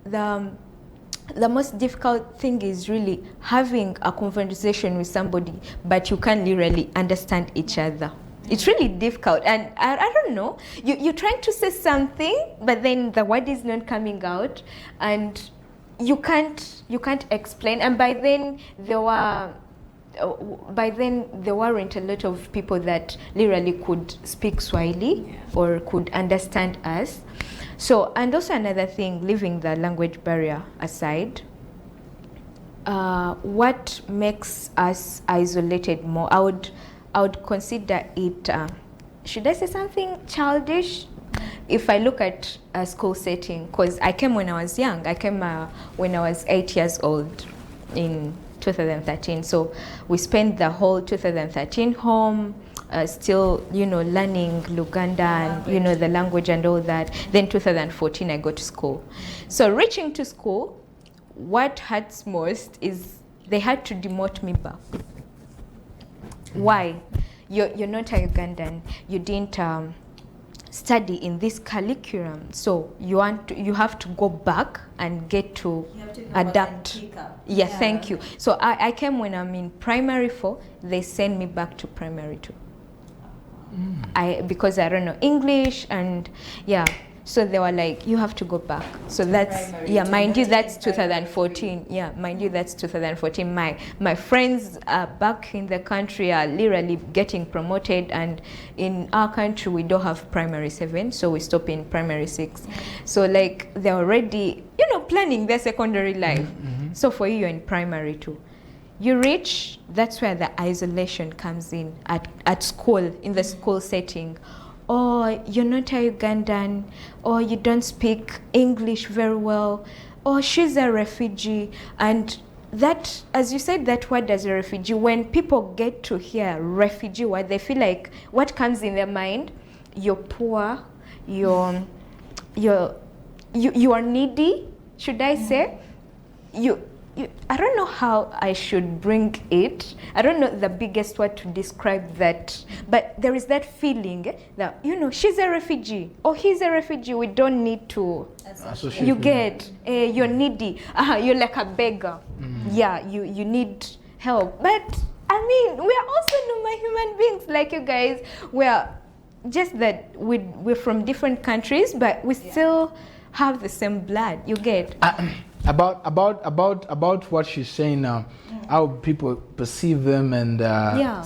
the most difficult thing is really having a conversation with somebody, but you can't really understand each other. It's really difficult, and I don't know, you're trying to say something, but then the word is not coming out, and you can't explain. And by then there weren't a lot of people that literally could speak Swahili or could understand us. So, and also another thing, leaving the language barrier aside, what makes us isolated more, I would consider it, should I say something childish? If I look at a school setting, because I came when I was young. I came when I was 8 years old in 2013. So we spent the whole 2013 home, still, learning Luganda and, the language and all that. Then 2014, I got to school. So reaching to school, what hurts most is they had to demote me back. Why? You're not a Ugandan. You didn't study in this curriculum, so you have to go back and get to adapt. Yeah, thank you. So I came when I'm in primary 4. They send me back to primary 2. Because I don't know English, and so they were like, you have to go back. So that's mind you, that's 2014. Yeah, mind you, that's 2014. My friends back in the country are literally getting promoted, and in our country we don't have primary 7, so we stop in primary 6. So like they're already planning their secondary life. So for you're in primary 2. You reach, that's where the isolation comes in at school, in the school setting. Or you're not a Ugandan, or you don't speak English very well, or she's a refugee. And that, as you said, that word as a refugee, when people get to hear refugee word, they feel like what comes in their mind, you're poor, you are needy, should I say? I don't know how I should bring it. I don't know the biggest word to describe that, but there is that feeling that, she's a refugee or he's a refugee. We don't need to associate. You get, you're needy. You're like a beggar. Yeah, you need help. But I mean, we are also normal human beings like you guys. We're just that we're from different countries, but we still have the same blood. You get. About what she's saying now, how people perceive them and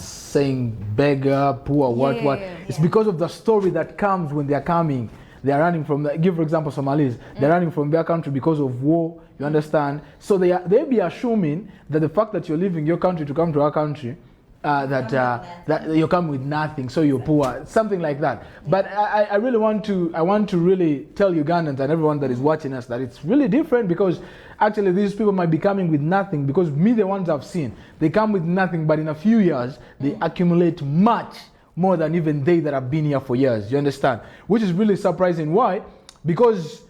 saying beggar, poor, what. It's because of the story that comes when they're coming. They're running from, give for example Somalis, they're running from their country because of war, you understand? So they be assuming that the fact that you're leaving your country to come to our country, that you come with nothing, so you're poor, something like that. But I really want to really tell Ugandans and everyone that is watching us that it's really different, because actually these people might be coming with nothing, because the ones I've seen, they come with nothing, but in a few years they accumulate much more than even they that have been here for years, you understand? Which is really surprising. Why? Because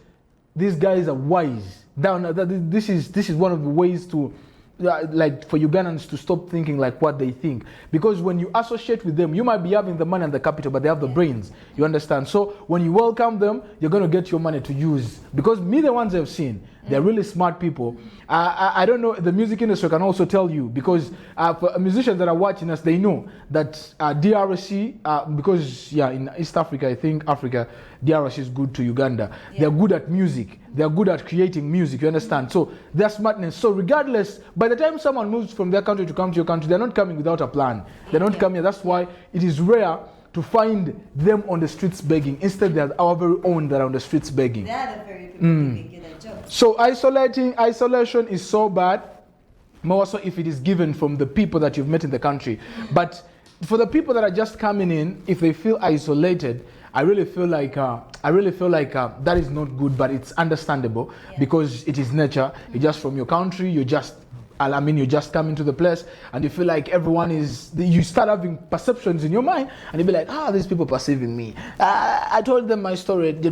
these guys are wise. This is one of the ways to like for Ugandans to stop thinking like what they think, because when you associate with them, you might be having the money and the capital, but they have the brains, you understand? So when you welcome them, you're going to get your money to use, because the ones I've seen, They're really smart people. I don't know, the music industry can also tell you, because for musicians that are watching us, they know that DRC, because in East Africa, I think Africa, DRC is good to Uganda. They're good at music. They're good at creating music, you understand? So they're smartness. So regardless, by the time someone moves from their country to come to your country, they're not coming without a plan. They're not coming. That's why it is rare to find them on the streets begging. Instead, they're our very own that are on the streets begging. They are the very people giving you the job. So isolation is so bad, more so if it is given from the people that you've met in the country. But for the people that are just coming in, if they feel isolated, I really feel like that is not good, but it's understandable because it is nature. You're just from your country. You just come into the place and you feel like everyone is. You start having perceptions in your mind, and you be like, these people perceiving me. I told them my story. You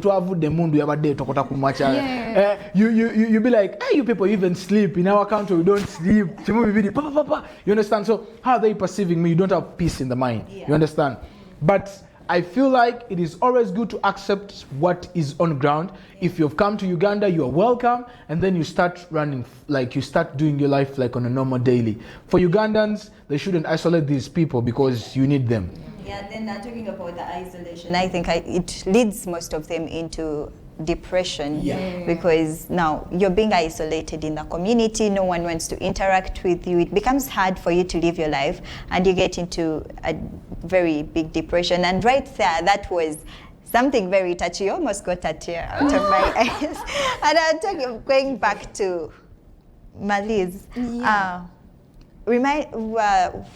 be like, hey, you people even sleep in our country. We don't sleep. You understand? So how are they perceiving me? You don't have peace in the mind. You understand? But I feel like it is always good to accept what is on ground. If you've come to Uganda, you are welcome, and then you start running, like you start doing your life like on a normal daily. For Ugandans, they shouldn't isolate these people because you need them. Yeah, then talking about the isolation, I think it leads most of them into depression because now you're being isolated in the community. No one wants to interact with you. It becomes hard for you to live your life, and you get into a very big depression. And right there, that was something very touchy. Almost got a tear out of my eyes. And I'm going back to Maliz.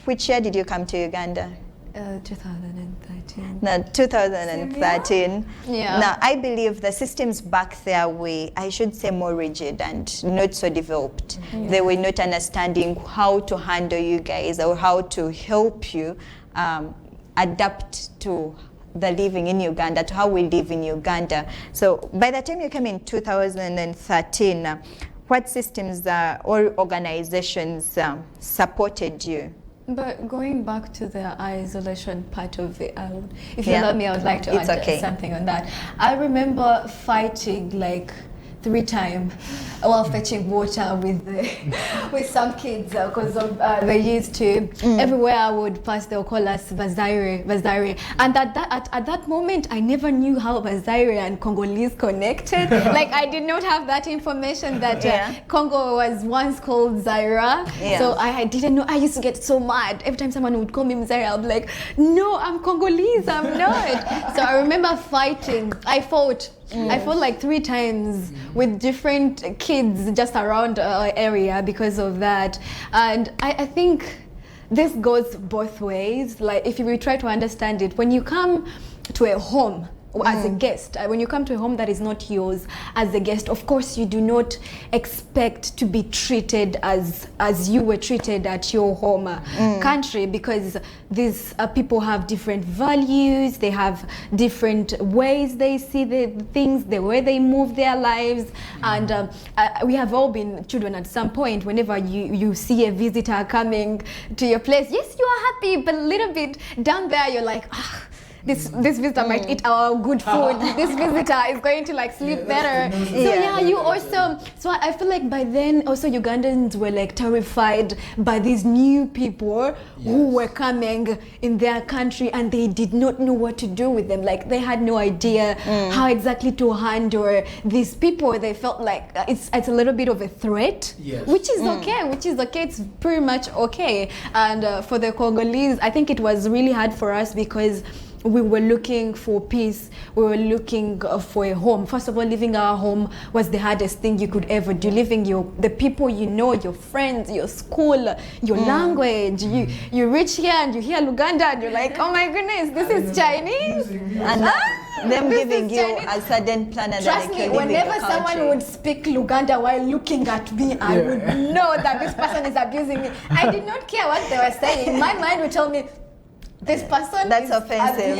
Which year did you come to Uganda? 2013. No, 2013. Yeah. Now, I believe the systems back there were, I should say, more rigid and not so developed. They were not understanding how to handle you guys or how to help you adapt to the living in Uganda, to how we live in Uganda. So by the time you came in 2013, what systems or organizations supported you? But going back to the isolation part of it, if you allow me, I would like to add something on that. I remember fighting like 3 times while fetching water with some kids because they used to everywhere I would pass they'll call us Vazaire. And at that moment I never knew how Vazaire and Congolese connected. Like I did not have that information that Congo was once called Zaire. So I didn't know. I used to get so mad every time someone would call me Zaire. I'd be like, no, I'm Congolese, I'm not. So I remember fighting. I fought like 3 times with different kids just around our area because of that. And I think this goes both ways. Like if you try to understand it, when you come to a home as a guest, when you come to a home that is not yours as a guest, of course you do not expect to be treated as you were treated at your home country, because these people have different values, they have different ways they see the things, the way they move their lives. And we have all been children at some point. Whenever you see a visitor coming to your place, yes, you are happy, but a little bit down there you're like, this visitor might eat our good food. This visitor is going to like sleep better. So you also. So I feel like by then also Ugandans were like terrified by these new people who were coming in their country, and they did not know what to do with them. Like they had no idea how exactly to handle these people. They felt like it's a little bit of a threat, which is okay. It's pretty much okay. And for the Congolese, I think it was really hard for us because we were looking for peace. We were looking for a home. First of all, leaving our home was the hardest thing you could ever do. Leaving the people you know, your friends, your school, your language. You reach here and you hear Luganda and you're like, oh my goodness, this is Chinese. And them giving you a sudden plan. And trust me, whenever someone would speak Luganda while looking at me, I would know that this person is abusing me. I did not care what they were saying. My mind would tell me, this person That's is offensive.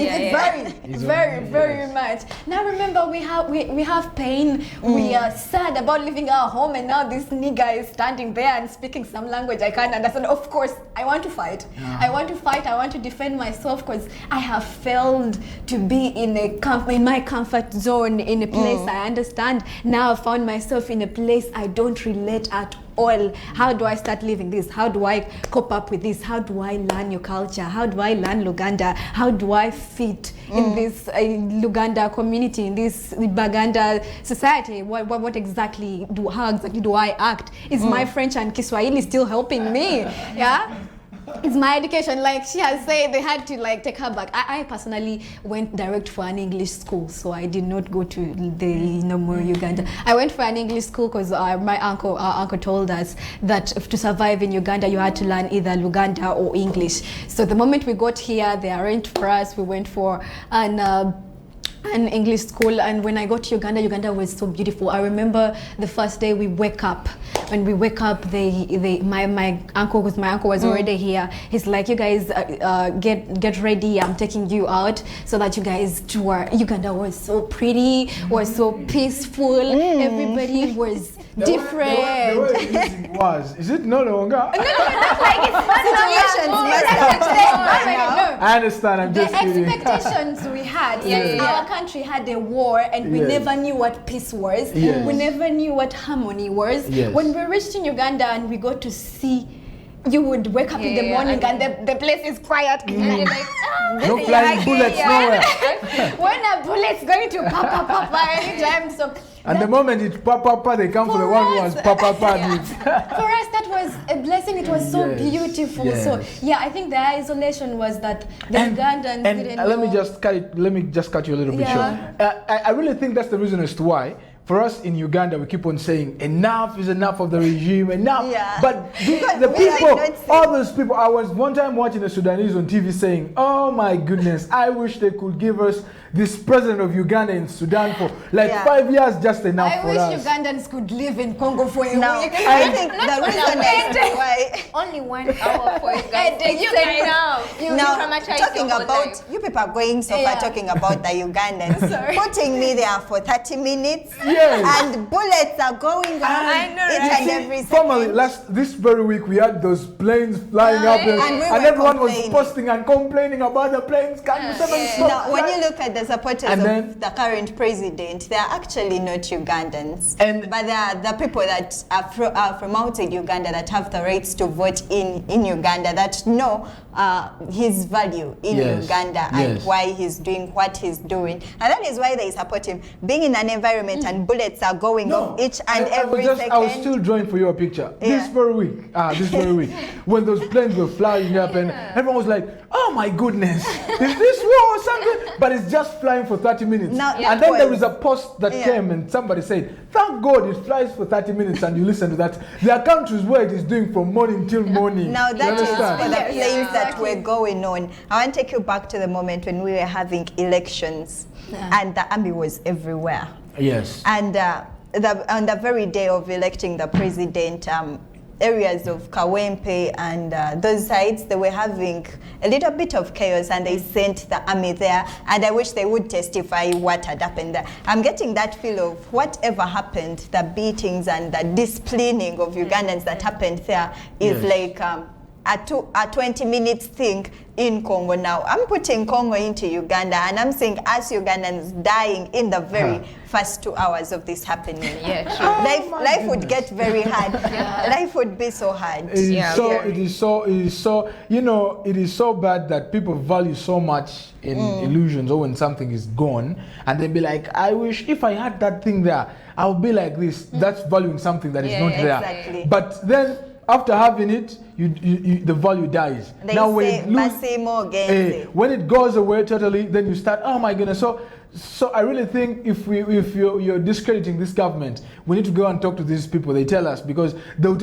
Very much. Now remember, we have pain. We are sad about leaving our home, and now this nigga is standing there and speaking some language I can't understand. Of course, I want to fight. I want to fight. I want to defend myself because I have failed to be in my comfort zone, in a place I understand. Now I found myself in a place I don't relate at all. How do I start living this? How do I cope up with this? How do I learn your culture? How do I learn Luganda? How do I fit in this Luganda community, in this Baganda society? How exactly do I act? Is my French and Kiswahili still helping me? Yeah? It's my education. Like she has said, they had to like take her back. I personally went direct for an English school, so I did not go to the more Uganda. I went for an English school because our uncle told us that to survive in Uganda, you had to learn either Luganda or English. So the moment we got here, they arranged for us. We went for an English school, and when I got to Uganda was so beautiful. I remember the first day we wake up. When we wake up, my uncle was already here. He's like, you guys get ready. I'm taking you out so that you guys tour. Uganda was so pretty, was so peaceful. Everybody was different. The way you're using was, is it no longer? Situations must have changed now. I understand, I'm just kidding. The expectations we had, our country had a war, and we never knew what peace was. We never knew what harmony was. When we reached in Uganda and we got to see, you would wake up in the morning and the place is quiet. And you're like, no flying bullets nowhere. When a bullet's going to pop anytime. So and the moment it pop, they come for the one who was pop. For us, that was a blessing. It was so beautiful. So I think the isolation was that the Ugandans didn't know. Let me just cut you a little bit short. I really think that's the reason as to why. For us in Uganda, we keep on saying enough is enough of the regime, enough. But the people, all those people, I was one time watching the Sudanese on TV saying, oh my goodness, I wish they could give us this president of Uganda in Sudan for like 5 years, just enough for us. I wish Ugandans could live in Congo for a week. I think the reason is why only 1 hour for you guys. Talking about, you people are going so far talking about the Ugandans, putting me there for 30 minutes. And bullets are going on each and every second. Formally, this very week we had those planes flying up there, and everyone was posting and complaining about the planes. Now, when you look at the supporters of the current president, they are actually not Ugandans, but they are the people that are from outside Uganda that have the rights to vote in Uganda, that know his value in Uganda and why he's doing what he's doing, and that is why they support him. Being in an environment and bullets are going off each and every second. I was still drawing for you a picture. This very week, when those planes were flying up, and everyone was like, oh my goodness, is this war or something? But it's just flying for 30 minutes. And then there is a post that came and somebody said, thank God it flies for 30 minutes, and you listen to that. There are countries where it is doing from morning till morning. Now that is for the planes that were going on. I want to take you back to the moment when we were having elections and the army was everywhere. Yes. And on the very day of electing the president, areas of Kawempe and those sides, they were having a little bit of chaos, and they sent the army there, and I wish they would testify what had happened there. I'm getting that feel of whatever happened, the beatings and the disciplining of Ugandans that happened there is like a 20 minutes thing in Congo now. I'm putting Congo into Uganda, and I'm seeing us Ugandans dying in the very first 2 hours of this happening. Life would get very hard. Life would be so hard. It is so bad that people value so much in illusions, or when something is gone, and they be like, I wish if I had that thing there, I would be like this. That's valuing something that is not there. Exactly. But then after having it, the value dies. They now when it goes away totally, then you start, oh my goodness. So I really think if you're discrediting this government, we need to go and talk to these people. They tell us, because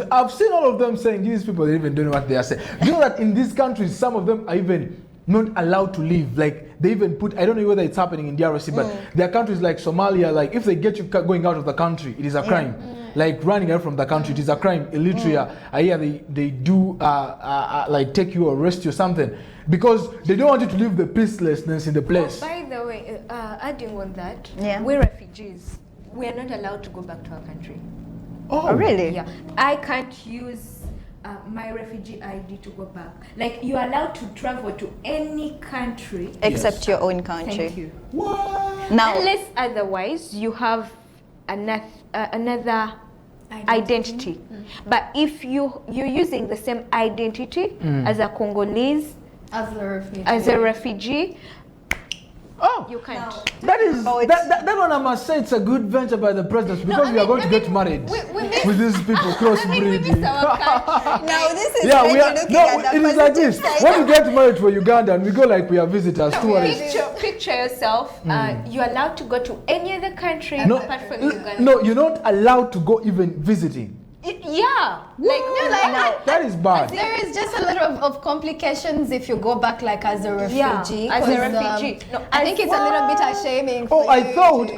I've seen all of them saying, these people, they even don't know what they are saying. You know that in these countries, some of them are even not allowed to leave. Like they even put, I don't know whether it's happening in DRC, but there are countries like Somalia, like if they get you going out of the country, it is a crime. Like running away from the country, it is a crime. Eritrea, I hear they do like take you, arrest you or something, because they don't want you to leave the peacelessness in the place. By the way, adding on that, Yeah. we're refugees. We are not allowed to go back to our country. Oh, really? Yeah, I can't use my refugee ID to go back. Like, you're allowed to travel to any country Except your own country. Thank you. What? Now, Unless otherwise you have another identity. But if you're using the same identity as a Congolese, as a refugee, Oh, you can't. that is Oh, it's- that one. I must say it's a good venture by the president, because we are going to get married with these people crossbreeding. now this is Yeah, when we you're are. looking No, at the it is like this. positive side. When we get married for Uganda and we go like we are visitors, tourists. Picture yourself, you're allowed to go to any other country No, apart from Uganda. no, you're not allowed to go even visiting. Yeah. That is bad. There is just a lot of complications if you go back like as a refugee. as a 'cause, refugee. No, I think it's a little bit ashaming. Oh, for I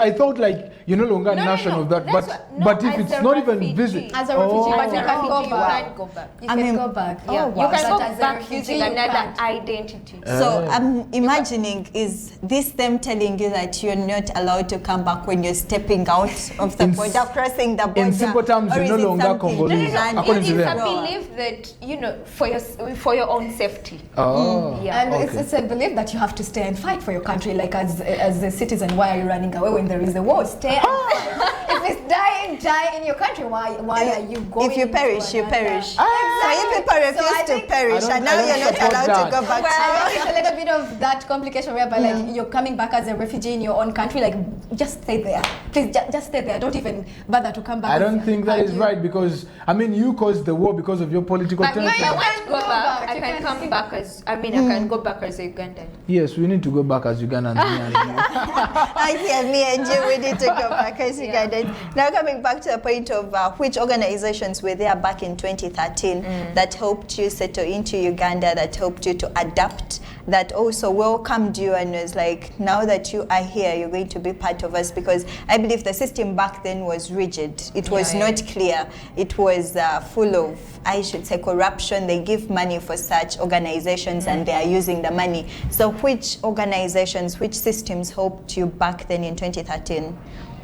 you thought like you're no longer national of that, that's but what- no, but if as it's a not even refugee. visit. As a refugee, Oh. but you As a can go refugee, you back. can't go back. You I can mean- go back. Oh, Yeah, wow. you can But go as a back refugee, using you another can't. identity. So I'm imagining, is this them telling you that you're not allowed to come back when you're stepping out of the In border, crossing the border? in simple terms, or you're is no it longer something Congolese, planned? according to It's them. a belief that, you know, for your own safety. Oh, Yeah. And okay. it's a belief that you have to stay and fight for your country. Like as a citizen, why are you running away when there is a war? Stay and fight. If it's die in your country, why are you going? If you to perish, you another- perish. So you people So I refuse to think- perish, I and don't- now I you're don't not support allowed that. to go back Well, to it's a little bit of that complication whereby like you're coming back as a refugee in your own country, like just stay there. Please just stay there. Don't even bother to come back. I don't think that is And you- right, because I mean you caused the war because of your political But if tension. I want to go Go back, back. I You can can come see- back as, I can go back as a Ugandan. Yes, we need to go back as Ugandans. me and you. Okay, me and you, we need to go back as you guys. Now coming back to the point of which organizations were there back in 2013 that helped you settle into Uganda, that helped you to adapt, that also welcomed you and was like, now that you are here, you're going to be part of us, because I believe the system back then was rigid. It was not clear. It was full of, I should say, corruption. They give money for such organizations and they are using the money. So which organizations, which systems helped you back then in 2013?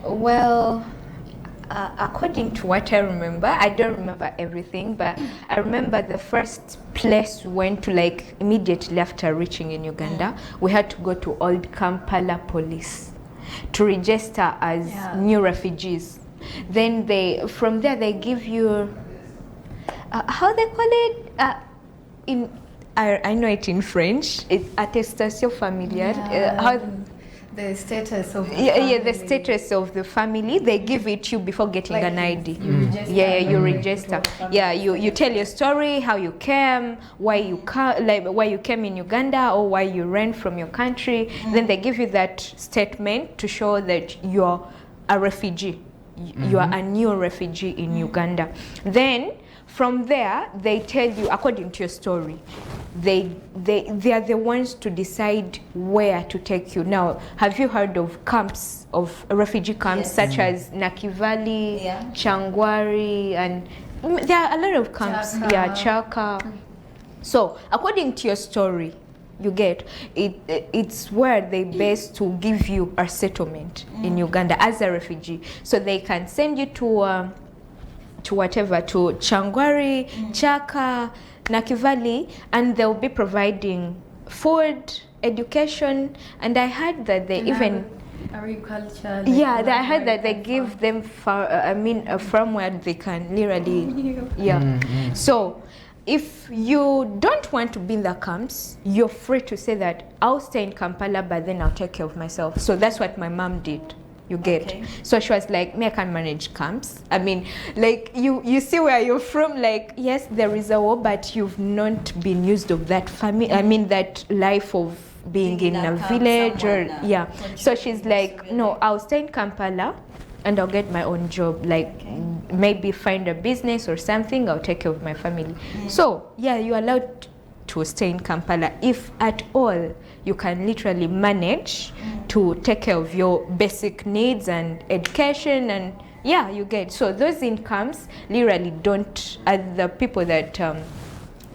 Well, according to what I remember, I don't remember everything, but I remember the first place we went to, like immediately after reaching in Uganda, we had to go to Old Kampala Police to register as new refugees. Then from there they give you, how they call it? I know it in French. It's attestation familiale. The status of the the family. status of the family, they give it to you before getting Like an ID. you register. You register. Yeah, you tell your story, how you came, why you came in Uganda, or why you ran from your country. Then they give you that statement to show that you're a refugee. You are a new refugee in Uganda. Then from there, they tell you according to your story. They are the ones to decide where to take you. Now, have you heard of camps, of refugee camps such as Nakivali, Changwari, and there are a lot of camps. Chaka. Yeah, Chaka. So, according to your story, you get it. It's where they base to give you a settlement in Uganda as a refugee. So they can send you to whatever, to Changwari, Chaka, Nakivali, and they'll be providing food, education, and I heard that they even agriculture. I heard that they give them a farm where they can literally So if you don't want to be in the camps, you're free to say that I'll stay in Kampala, but then I'll take care of myself. So that's what my mom did. You get. Okay. So she was like, me, I can manage camps. I mean, like you see where you're from, like, yes, there is a war, but you've not been used of that family. I mean, that life of being in a village or So she's like, no, I'll stay in Kampala and I'll get my own job, like maybe find a business or something. I'll take care of my family. So yeah, you're allowed to stay in Kampala if at all you can literally manage to take care of your basic needs and education, and yeah, you get. So those incomes literally don't, the people that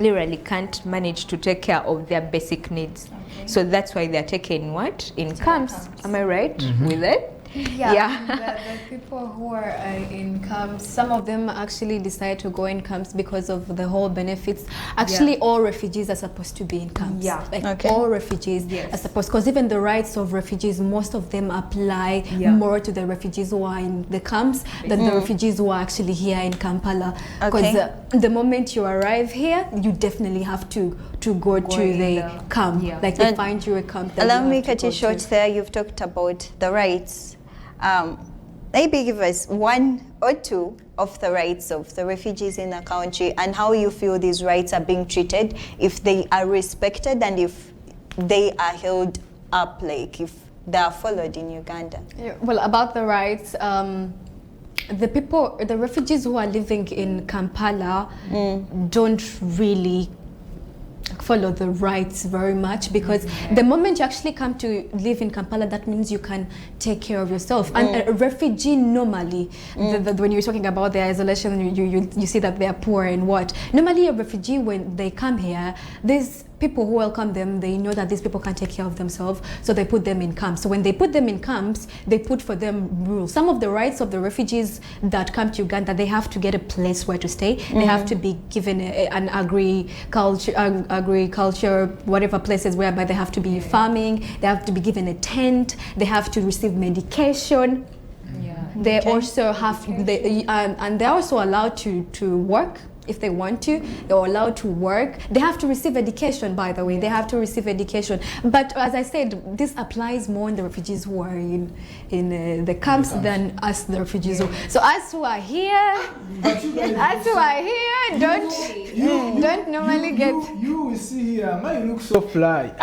literally can't manage to take care of their basic needs. Okay. So that's why they're taking what? Incomes. Am I right with it? Yeah. The people who are in camps, some of them actually decide to go in camps because of the whole benefits. Actually, all refugees are supposed to be in camps. Yeah. Like all refugees are supposed, because even the rights of refugees, most of them apply more to the refugees who are in the camps than the refugees who are actually here in Kampala. Because the moment you arrive here, you definitely have to go to the camp. Like they find you a camp. Allow me cut you short there. You've talked about the rights. Maybe give us one or two of the rights of the refugees in the country and how you feel these rights are being treated, if they are respected and if they are held up, like if they are followed in Uganda. Well, about the rights, the refugees who are living in Kampala don't really follow the rights very much, because the moment you actually come to live in Kampala, that means you can take care of yourself. And a refugee normally, when you're talking about their isolation, you see that they are poor and what. Normally a refugee, when they come here, there's people who welcome them, they know that these people can't take care of themselves, so they put them in camps. So when they put them in camps, they put for them rules. Some of the rights of the refugees that come to Uganda, they have to get a place where to stay. They have to be given an agriculture, whatever places whereby they have to be farming. They have to be given a tent. They have to receive medication. They also have, and they're also allowed to work. If they want to, they're allowed to work. They have to receive education, by the way. They have to receive education. But as I said, this applies more in the refugees who are in the camps than us, the refugees. So us who are here, don't normally get. You see here, man, you look so fly.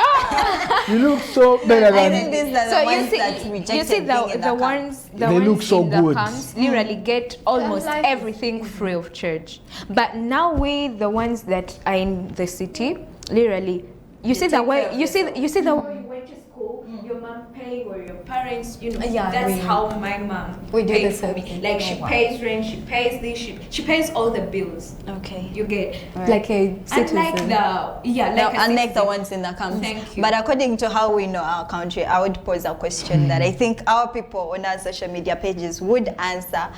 You look so better than. I think these are the ones that rejected. You see the ones they look so in good. The camps literally get almost everything free of charge. But now we, the ones that are in the city, literally, you see the way you see the way you went to school, your mom pay or your parents, that's how my mom paid for me. Like she pays rent, she pays this, she pays all the bills. Okay. You get like a citizen. Unlike the ones in the camps. Thank you. But according to how we know our country, I would pose a question that I think our people on our social media pages would answer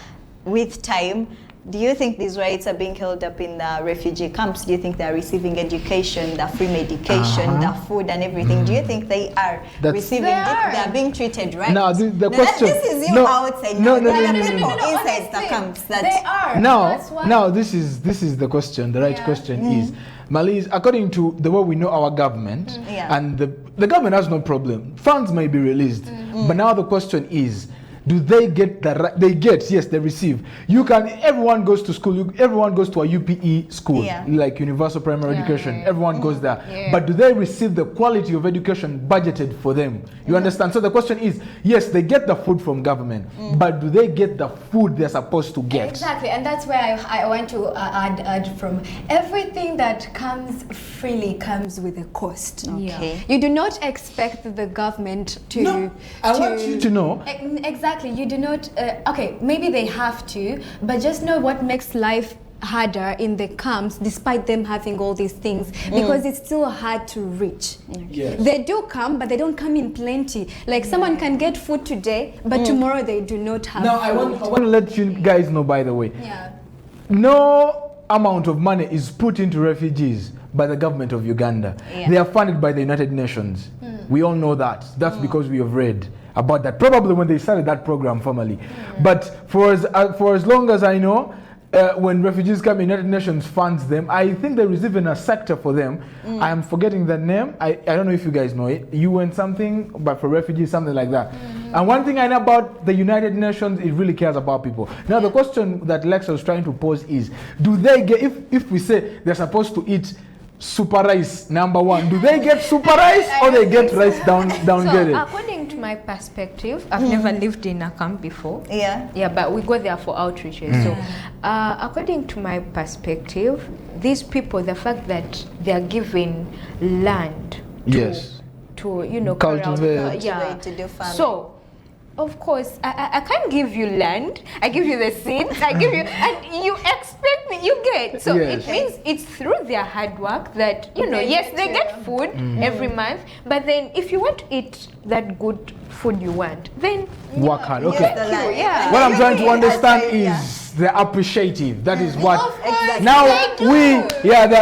with time. Do you think these rights are being held up in the refugee camps? Do you think they are receiving education, the free medication, the food and everything? Do you think they are receiving it? They are being treated right? Now, the question... This is you outside. No, inside the camps. They are. Now, this is the question. The right question is, Malise, according to the way we know our government, and the government has no problem. Funds may be released. But now the question is, do they get the right? They get, yes, they receive. Everyone goes to school, everyone goes to a UPE school, like Universal Primary Education. Everyone goes there. But do they receive the quality of education budgeted for them? You understand? So the question is, yes, they get the food from government, but do they get the food they're supposed to get? Exactly, and that's where I want to add from. Everything that comes freely comes with a cost. Okay. You do not expect the government to... No, I want you to know. Exactly. You do not, okay, maybe they have to, but just know what makes life harder in the camps, despite them having all these things, because it's still hard to reach. Yes. They do come, but they don't come in plenty. Like someone can get food today, but tomorrow they do not have Now, food. I want to let you guys know, by the way, no amount of money is put into refugees by the government of Uganda. They are funded by the United Nations. We all know that. That's because we have read about that, probably when they started that program formally. But for as long as I know, when refugees come, United Nations funds them. I think there is even a sector for them. I am forgetting the name. I don't know if you guys know it. UN something, but for refugees, something like that. And one thing I know about the United Nations, it really cares about people. Now the question that Lex was trying to pose is, do they get, if we say they're supposed to eat super rice, number one, do they get super rice or they get rice downgraded? So according to my perspective, I've never lived in a camp before. Yeah. Yeah, but we go there for outreaches. So, according to my perspective, these people, the fact that they are given land to you know, cultivate. To do farming. So, of course, I can't give you land. I give you the seeds. I give you, and you expect me. You get. So it means it's through their hard work that, you know. Yes, they get food every month. But then, if you want to eat that good food you want, then work hard. Okay. Yeah. What I'm trying to understand is they're appreciative. That is what. Exactly. Now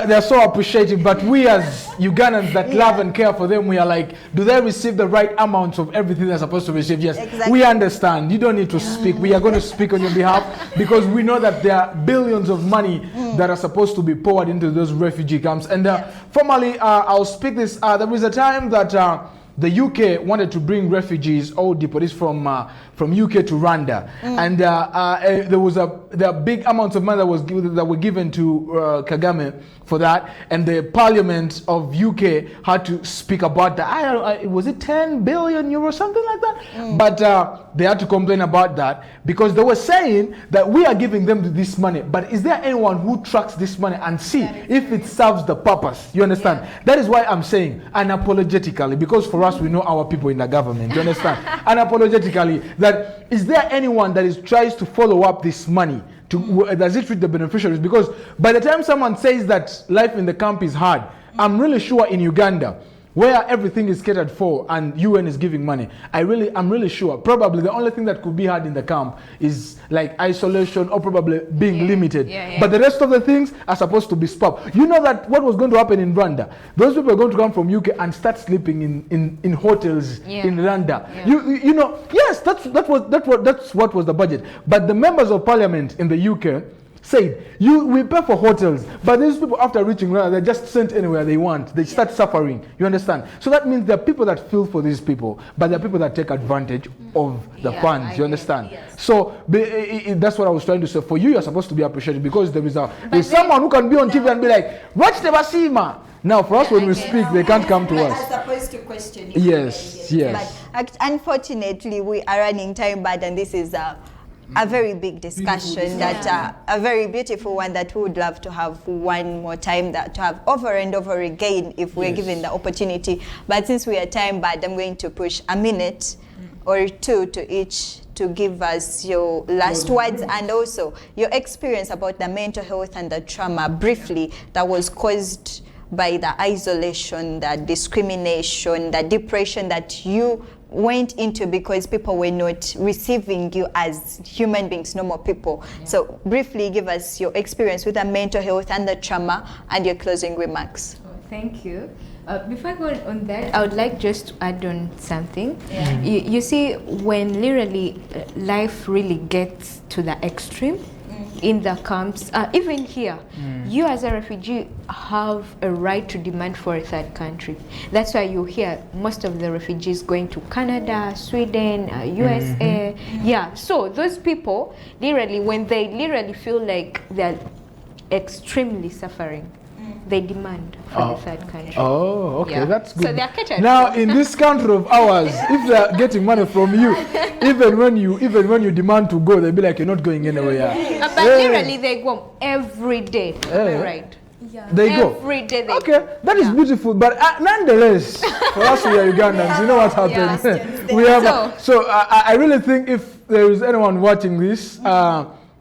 they're so appreciative. But we as Ugandans that love and care for them, we are like, do they receive the right amounts of everything they're supposed to receive? Yes. Exactly. We understand. You don't need to speak. We are going to speak on your behalf because we know that there are billions of money that are supposed to be poured into those refugee camps. And formally, I'll speak this. There was a time that the UK wanted to bring refugees, all deportees from UK to Rwanda, and there was a big amounts of money that were given to Kagame for that, and the Parliament of UK had to speak about that. I don't know, was it 10 billion euros, something like that? But they had to complain about that because they were saying that we are giving them this money, but is there anyone who tracks this money and see if it serves the purpose? You understand? That is why I'm saying unapologetically, because for us we know our people in the government. You understand? Unapologetically, that is there anyone that tries to follow up this money? Does it reach the beneficiaries? Because by the time someone says that life in the camp is hard, I'm really sure in Uganda, where everything is catered for and UN is giving money, I'm really sure probably the only thing that could be hard in the camp is like isolation or probably being limited. But the rest of the things are supposed to be spark. You know that what was going to happen in Rwanda? Those people are going to come from UK and start sleeping in hotels in Rwanda. You know, yes, that's what was the budget. But the members of parliament in the UK said, we pay for hotels, but these people after reaching Rwanda, they're just sent anywhere they want. They start suffering. You understand? So that means there are people that feel for these people, but there are people that take advantage of the funds. You understand? Yes. So that's what I was trying to say. For you, you're supposed to be appreciated because there's someone who can be on TV and be like, watch the Basima. Now, for us, when we speak, they can't come to us. As opposed to questioning. Yes, yes. But unfortunately, we are running time bad, and this is a very big discussion that a very beautiful one that we would love to have one more time, that to have over and over again if we're given the opportunity. But since we are time bad, I'm going to push a minute or two to each to give us your last words and also your experience about the mental health and the trauma briefly that was caused by the isolation, the discrimination, the depression that you went into because people were not receiving you as human beings, normal people. So briefly give us your experience with the mental health and the trauma and your closing remarks. Thank you. Before I go on that, I would like just to add on something. You see, when literally life really gets to the extreme, in the camps, even here, you as a refugee have a right to demand for a third country. That's why you hear most of the refugees going to Canada, Sweden, USA. Yeah, so those people, literally, when they literally feel like they're extremely suffering, they demand for the third country. Oh, okay, that's good. So they're catered. Now, in this country of ours, if they're getting money from you, even when you demand to go, they'll be like, you're not going anywhere. But literally, they go every day. Am I right? Yeah. They go every day. They okay, that is beautiful. But nonetheless, for us, we are Ugandans. You know what happened? We have. So I really think if there is anyone watching this.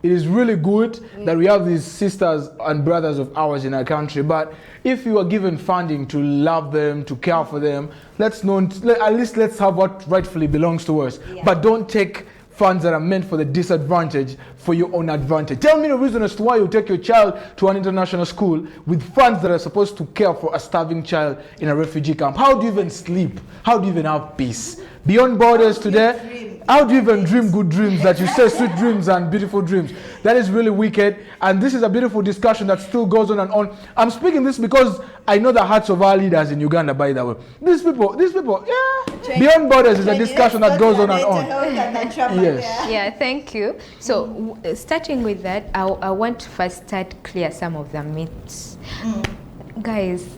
It is really good that we have these sisters and brothers of ours in our country. But if you are given funding to love them, to care for them, at least let's have what rightfully belongs to us. But don't take funds that are meant for the disadvantaged for your own advantage. Tell me the reason as to why you take your child to an international school with funds that are supposed to care for a starving child in a refugee camp. How do you even sleep? How do you even have peace? Beyond borders today, how do you even dream good dreams that you say sweet dreams and beautiful dreams? That is really wicked. And this is a beautiful discussion that still goes on and on. I'm speaking this because I know the hearts of our leaders in Uganda, by the way. These people, beyond borders is a discussion that goes on and on. Yes. Yeah, thank you. So starting with that, I want to first start clear some of the myths. Guys,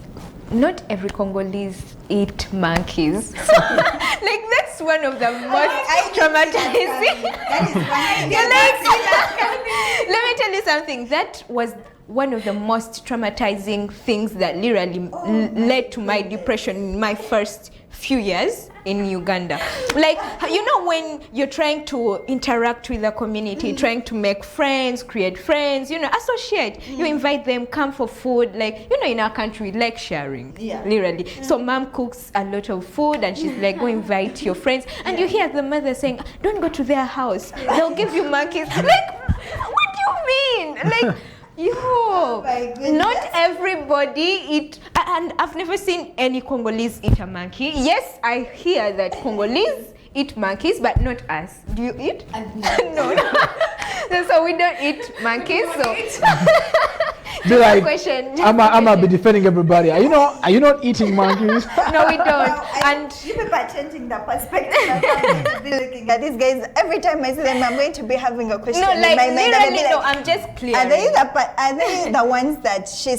not every Congolese eat monkeys. Like that's that's one of the most traumatizing. Let me tell you something. That was one of the most traumatizing things that literally led to my depression in my first few years in Uganda. Like, you know, when you're trying to interact with the community, trying to make friends, create friends, you know, associate, you invite them, come for food. Like, you know, in our country, we like sharing, literally. So mom cooks a lot of food and she's like, go invite your friends. And you hear the mother saying, don't go to their house, they'll give you monkeys. Like, what do you mean? Like, not everybody eat, and I've never seen any Congolese eat a monkey. Yes, I hear that Congolese eat monkeys, but not us. Do you eat? No. So we don't eat monkeys. So Be like, question. I'm be defending everybody. Are you not eating monkeys? No, we don't. And you people are changing the perspective. I'm going to be looking at these guys every time I see them. I'm going to be having a question. no, in like my mind. literally, Like, no. I'm just clear. Are they the ones that she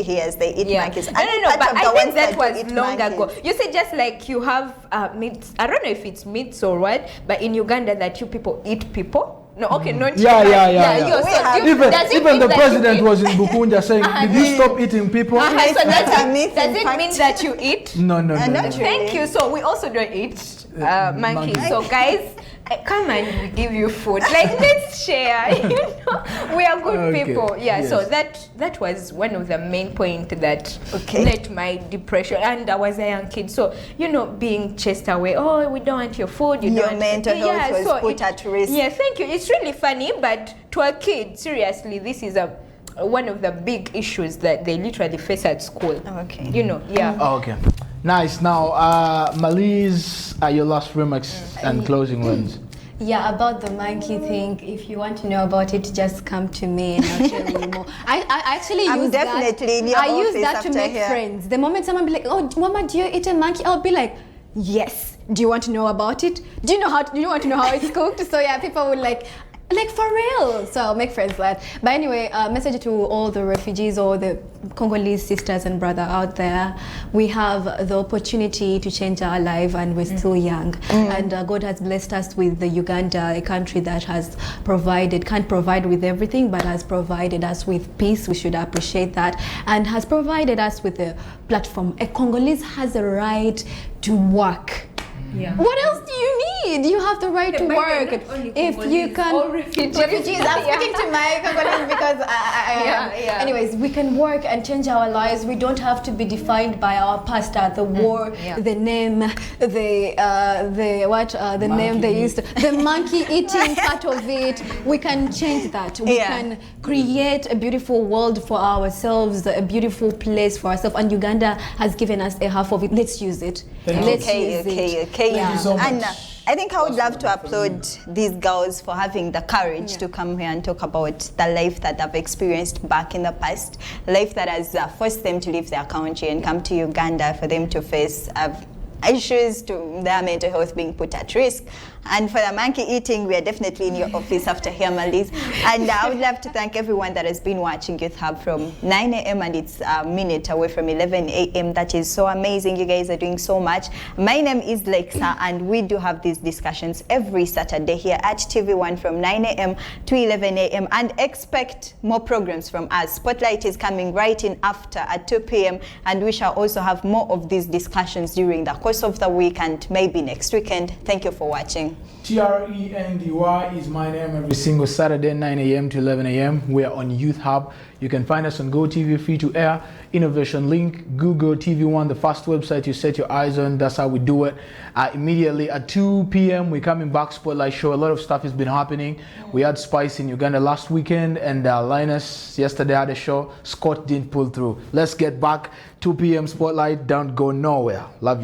hears they eat monkeys? No, but I think that was long ago. You see, just like you have meat, I don't know if it's meats or what, but in Uganda that you people eat people. No, okay, not Yeah. Even the president was in Bukunja saying, did you stop eating people? So does it mean fact. that you eat? No. Thank you. So we also don't eat monkeys. So guys, come and we give you food. Like, let's share. You know, we are good people. Yeah. Yes. So that was one of the main point that led to my depression. And I was a young kid, so you know, being chased away. Oh, we don't want your food. Your mental health was put at risk. Yeah. Thank you. It's really funny, but to a kid, seriously, this is one of the big issues that they literally face at school. Okay. You know. Yeah. Oh, okay. Nice. Now, Malise, your last remarks and closing words. Yeah, about the monkey thing, if you want to know about it, just come to me and I'll tell you more. I actually use definitely in your I use office that to after make here. friends. The moment someone be like, oh, Mama, do you eat a monkey? I'll be like, yes. Do you want to know about it? Do you want to know how it's cooked? So yeah, people would like for real. So I'll make friends like that. But anyway, message to all the refugees or the Congolese sisters and brother out there. We have the opportunity to change our life and we're still young. And God has blessed us with the Uganda, a country that has can't provide with everything, but has provided us with peace. We should appreciate that. And has provided us with a platform. A Congolese has a right to work. Yeah. What else do you need? You have the right to work. If you can, refugees. I'm speaking to my Congolese because Anyways, we can work and change our lives. We don't have to be defined by our past, the war, the name, the name they used, the monkey eating part of it. We can change that. We can create a beautiful world for ourselves, a beautiful place for ourselves. And Uganda has given us a half of it. Let's use it. Let's use it. Thank you so much. And I think I would love to applaud these girls for having the courage to come here and talk about the life that they've experienced back in the past, life that has forced them to leave their country and come to Uganda for them to face issues to their mental health being put at risk. And for the monkey eating, we are definitely in your office after here, Malise. And I would love to thank everyone that has been watching Youth Hub from 9 a.m. and it's a minute away from 11 a.m. That is so amazing. You guys are doing so much. My name is Lexa, and we do have these discussions every Saturday here at TV1 from 9 a.m. to 11 a.m. And expect more programs from us. Spotlight is coming right in after at 2 p.m. And we shall also have more of these discussions during the course of the week and maybe next weekend. Thank you for watching. TRENDY is my name every single Saturday, 9 a.m. to 11 a.m. We are on Youth Hub. You can find us on GoTV, free to air, Innovation Link, Google TV1, the first website you set your eyes on. That's how we do it. Immediately at 2 p.m. we're coming back, Spotlight Show. A lot of stuff has been happening. We had Spice in Uganda last weekend, and Linus yesterday had a show. Scott didn't pull through. Let's get back. 2 p.m. Spotlight. Don't go nowhere. Love you.